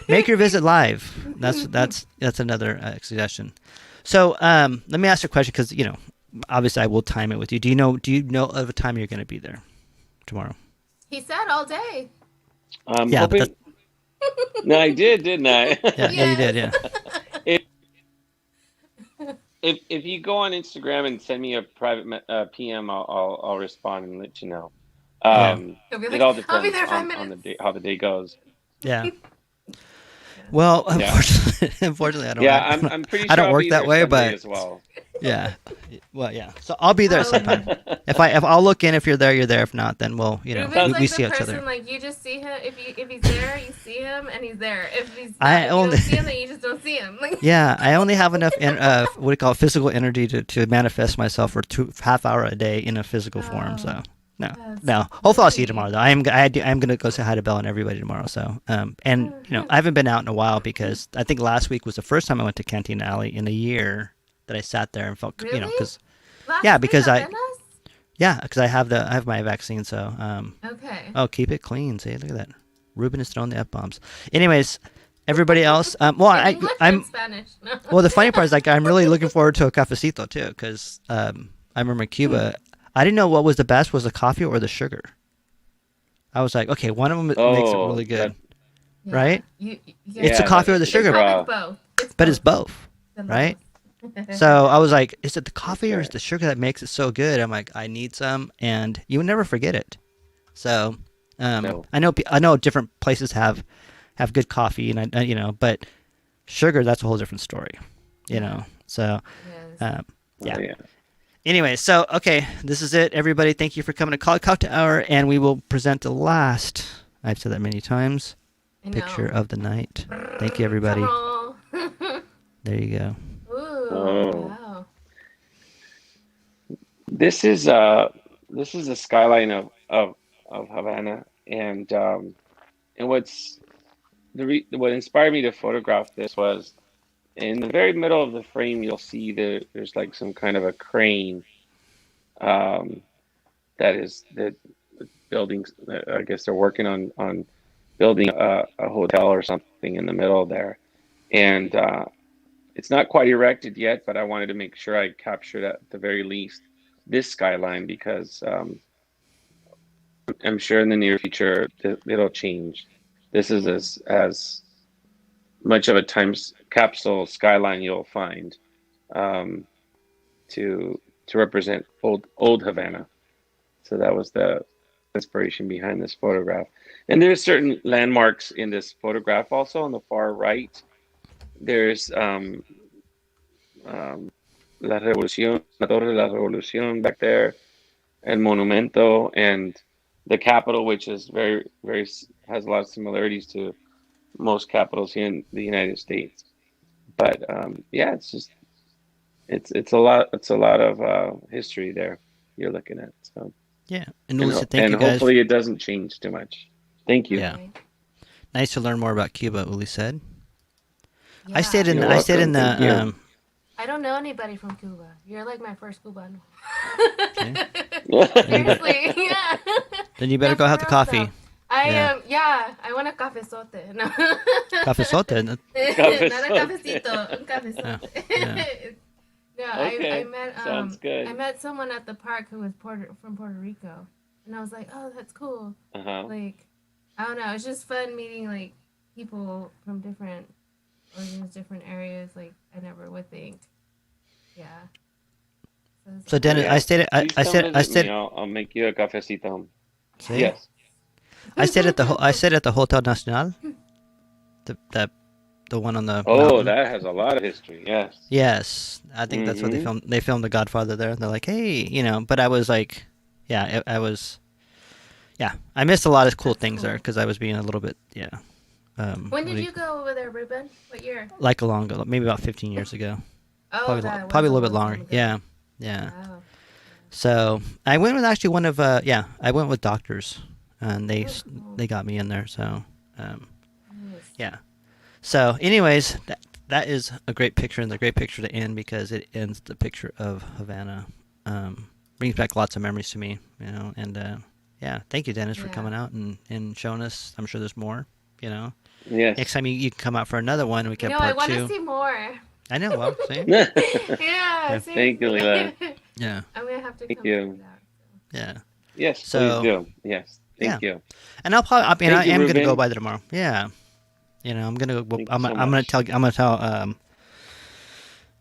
make your visit live. That's another suggestion. So let me ask you a question because obviously I will time it with you. Do you know of a time you're going to be there tomorrow? He said all day. Yeah, but no, I did, didn't I? Yeah, you did. Yeah. If you go on Instagram and send me a private PM, I'll respond and let you know. It all depends I'll be there 5 minutes. on the day, how the day goes. Yeah. Well, unfortunately, I don't. Yeah, I'm pretty sure I don't I'll work be that there way, Sunday but as well. Yeah. Well, yeah. So I'll be there sometime. If I'll look in. If you're there, you're there. If not, then we'll we see each other. Like you just see him. If he's there, you see him, and he's there. If he's not, you don't see him, then you just don't see him. Yeah, I only have enough what do you call it, physical energy to manifest myself for half hour a day in a physical form. So no. Hopefully I'll see you tomorrow though. I'm gonna go say hi to Belle and everybody tomorrow. So and I haven't been out in a while because I think last week was the first time I went to Canteen Alley in a year that I sat there and felt because because I have my vaccine. So okay. Oh, keep it clean. See, look at that. Ruben is throwing the F-bombs. Anyways, everybody else. I'm Spanish. No. Well, the funny part is I'm really looking forward to a cafecito too because I remember in Cuba. I didn't know what was the best, was the coffee or the sugar. I was like, okay, one of them makes it really good, right? It's the coffee or the sugar, but it's both, right? So I was like, is it the coffee or is it the sugar that makes it so good? I'm like, I need some, and you would never forget it. So I know different places have good coffee, and but sugar, that's a whole different story, So yeah. Anyway, so, okay, this is it. Everybody, thank you for coming to Cali Cocktail Hour, and we will present the last, I've said that many times, picture of the night. Thank you, everybody. There you go. Ooh, wow. This is a skyline of Havana, and what inspired me to photograph this was in the very middle of the frame, you'll see there's like some kind of a crane that building. I guess they're working on building a hotel or something in the middle there. And it's not quite erected yet, but I wanted to make sure I captured at the very least this skyline because I'm sure in the near future it'll change. This is as much of a time capsule skyline you'll find to represent old Havana. So that was the inspiration behind this photograph. And there's certain landmarks in this photograph also on the far right. There's La Revolución, La Torre de la Revolución back there, El Monumento, and the Capitol, which is very, very has a lot of similarities to most capitals here in the United States. But it's a lot of history there you're looking at. So yeah, and Lisa, thank you guys. And hopefully it doesn't change too much. Thank you. Yeah, nice to learn more about Cuba. Uli said. Yeah. I stayed in the. I don't know anybody from Cuba. You're like my first Cubano. Okay. Seriously, yeah. Then you better go have the coffee. I want a cafezote. No. Cafezote? Not a cafecito, un cafezote. Yeah. No, Okay. I met Sounds good. I met someone at the park who was from Puerto Rico, and I was like, oh, that's cool. Like, I don't know, it's just fun meeting like people from different origins, different areas. Like I never would think. Yeah. So Dennis, Yeah. Please I come visit said, me. I'll make you a cafecito. see? Yes. I stayed at the Hotel Nacional, the one on the Oh, mountain. that has a lot of history. Yes. Yes, I think that's what they Mm-hmm. filmed. They filmed The Godfather there. And they're like, hey, but I was like, yeah, I was, yeah, I missed a lot of cool things there because I was being a little bit, yeah. When did you go over there, Ruben? What year? Like a long ago, maybe about 15 years ago. Oh, Probably, that was probably a little bit long longer. time ago. Yeah, yeah. Wow. So I went with actually one of, I went with doctors, and Oh, cool. they got me in there. So, Nice. yeah. So, anyways, that is a great picture, and a great picture to end because it ends the picture of Havana. Brings back lots of memories to me, and yeah, thank you, Dennis, for Yeah. coming out and showing us. I'm sure there's more, Yes. Next time you can come out for another one, we can have I part want two. to see more. I know, well, see? Yeah, Thank you, Lila. Yeah, I'm gonna have to Thank come you. check it out. yeah. Yes, So- please do. Yes. Thank you. And I'll probably, I Thank you, am going to go Ruben. by there tomorrow. Yeah. I'm going to go, Thank you I'm so going to much. tell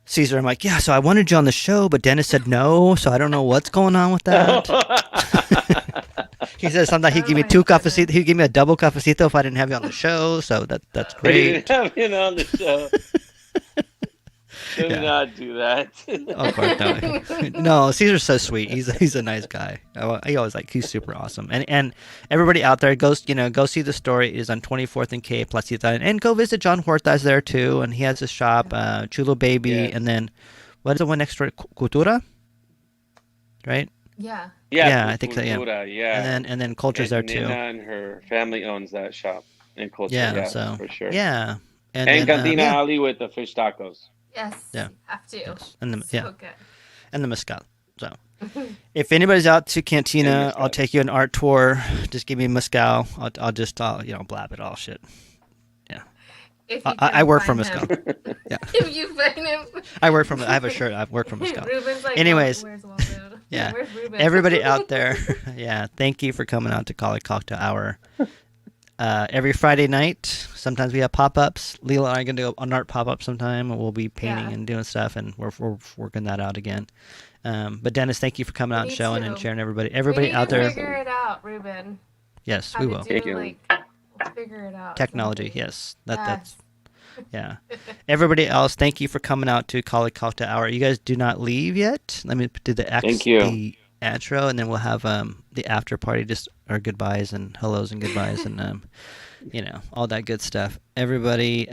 Caesar, I'm like, yeah, so I wanted you on the show, but Dennis said no, so I don't know what's going on with that. He said sometimes he'd give me Oh my two goodness. cafecitos. He'd give me a double cafecito if I didn't have you on the show, so that's We great. didn't have you on the show. Do Yeah. not do that. Of course, no. No, Caesar's so sweet. He's a nice guy. He always he's super awesome. And everybody out there, go see the story. It is on 24th and K Placita, and go visit John Huerta's there too. And he has a shop, Chulo Baby, Yes. and then what is the one next door? Cultura, right? Yeah. Yeah, I think so, yeah. Cultura, yeah. And then Culture's there too. Nina and her family owns that shop in Cultura. Yeah, Yes, so for sure. yeah, And then, Cantina yeah. Ali with the fish tacos. Yes. Yeah. You have to. Yes. And the, So yeah, good. and the mezcal. So, if anybody's out to Cantina, mezcal. I'll take you an art tour. Just give me mezcal. I'll just blab it all shit. If you I can work for find mezcal. him. Yeah, If you find him. I have a shirt. I work for mezcal. Ruben's like, Anyways, where's Waldo? yeah. Where's Ruben? Everybody out there, yeah, thank you for coming out to Cali Cocktail Hour. Every Friday night, sometimes we have pop-ups. Lila and I are going to do an art pop-up sometime, and we'll be painting Yeah. and doing stuff, and we're working that out again. But Dennis, thank you for coming out and Me showing and too. sharing everybody We need out to there. figure it out, Ruben. Yes, How we to will. do, Thank you. we'll figure it out. Technology, someday. yes. That's Yes. yeah. Everybody else, thank you for coming out to Cali Cocktail Hour. You guys do not leave yet. Let me do the Thank you. the intro, and then we'll have the after party, just our goodbyes and hellos and goodbyes and all that good stuff. Everybody,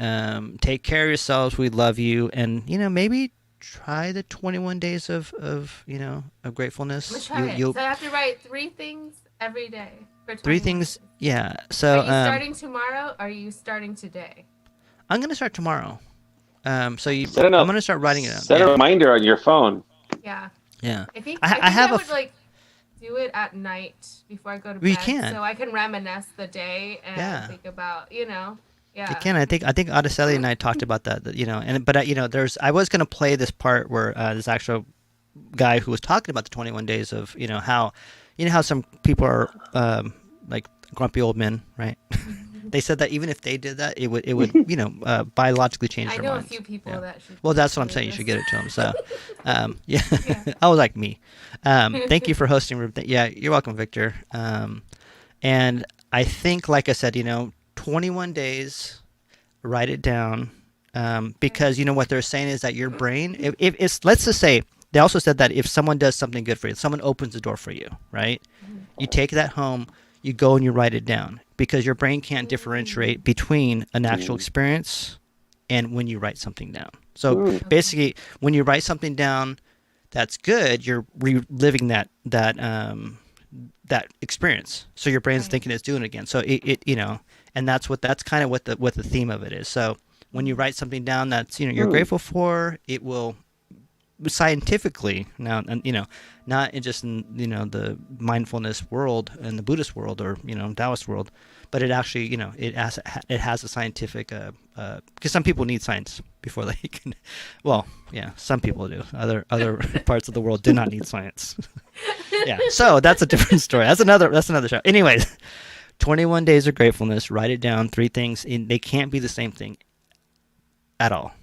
take care of yourselves. We love you, and maybe try the 21 days of gratefulness. Let's try it. So I have to write 3 things every day for 21 3 things. days. Yeah. So Are you starting tomorrow? Or are you starting today? I'm gonna start tomorrow. I'm Set it up. gonna start writing it down. Set a reminder on your phone. Yeah. Yeah. I think I have a would do it at night before I go to Well, you bed, can. so I can reminisce the day and Yeah. think about, Yeah. Again, I think Araceli and I talked about that, I was gonna play this part where this actual guy who was talking about the 21 days of how some people are like grumpy old men, right? They said that even if they did that, it would biologically change I their know minds. a few people Yeah. that should. Well, that's what I'm saying. You should get it to them. So, yeah, I was like me. Thank you for hosting. Yeah, you're welcome, Victor. And I think, like I said, 21 days, write it down, because what they're saying is that your brain, if it's, let's just say, they also said that if someone does something good for you, someone opens the door for you, right? You take that home, you go and you write it down, because your brain can't differentiate between an actual experience and when you write something down. So basically, when you write something down that's good, you're reliving that experience. So your brain's thinking it's doing it again. So it and that's kind of what the theme of it is. So when you write something down that's you're grateful for, it will scientifically now, and not just in the mindfulness world and the Buddhist world or Taoist world, but it actually it has a scientific because some people need science before they can. Well, yeah, some people do. Other parts of the world do not need science. Yeah, so that's a different story. That's another show. Anyways, 21 days of gratefulness. Write it down. 3 things. They can't be the same thing at all.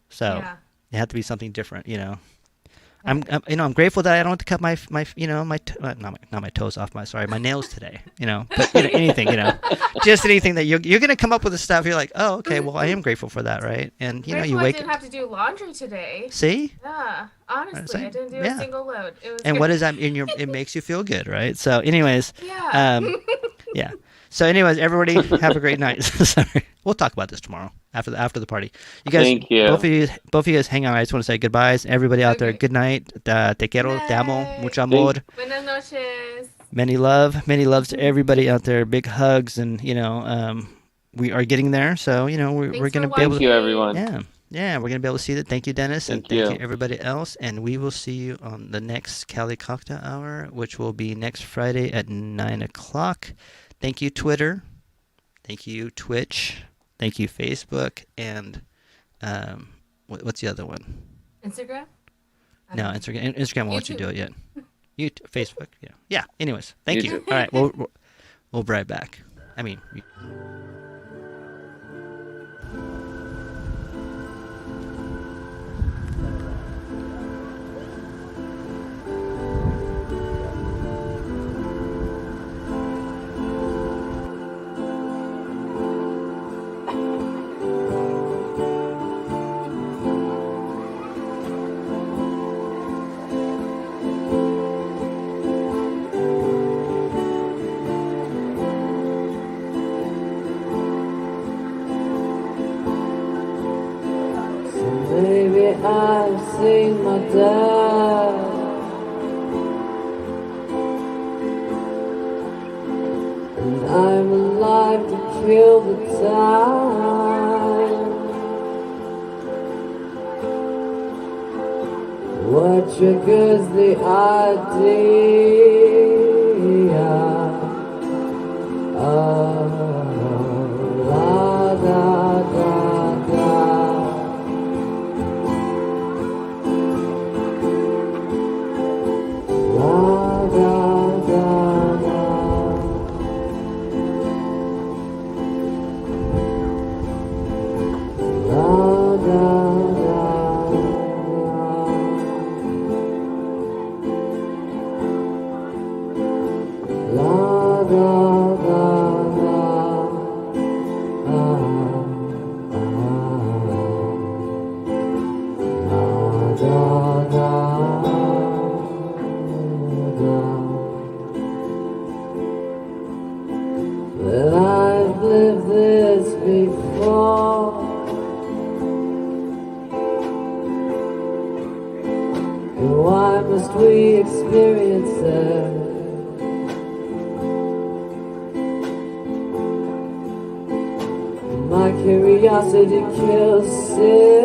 So Yeah. it had to be something different. I'm grateful that I don't have to cut my not my toes off, my nails today, but anything, just anything that you're going to come up with the stuff. You're like, oh, okay, well, I am grateful for that. Right. And you wake I didn't have to do laundry today. See? Yeah. Honestly, I didn't do a single load. It was and what is that in your, it makes you feel good. Right. So anyways, yeah. Yeah. So anyways, everybody have a great night. Sorry. We'll talk about this tomorrow after the party. You guys, Thank you. Both of you guys hang on. I just want to say goodbyes. Everybody out there, good night. Te quiero, te amo, mucho amor. Buenas noches. Many loves to everybody out there. Big hugs, and we are getting there. So we're going to be able to. Thank you, everyone. Yeah, we're going to be able to see that. Thank you, Dennis, and thank you everybody else. And we will see you on the next Cali Cocktail Hour, which will be next Friday at 9:00. Thank you, Twitter. Thank you, Twitch. Thank you, Facebook. And what's the other one? Instagram? No, Instagram. Instagram won't let you do it yet. Facebook. Yeah. Anyways, thank you. YouTube. All right, we'll be right back. I mean. I've seen my dad, and I'm alive to kill the time. What triggers the idea of la da da da? We experience it. My curiosity kills it.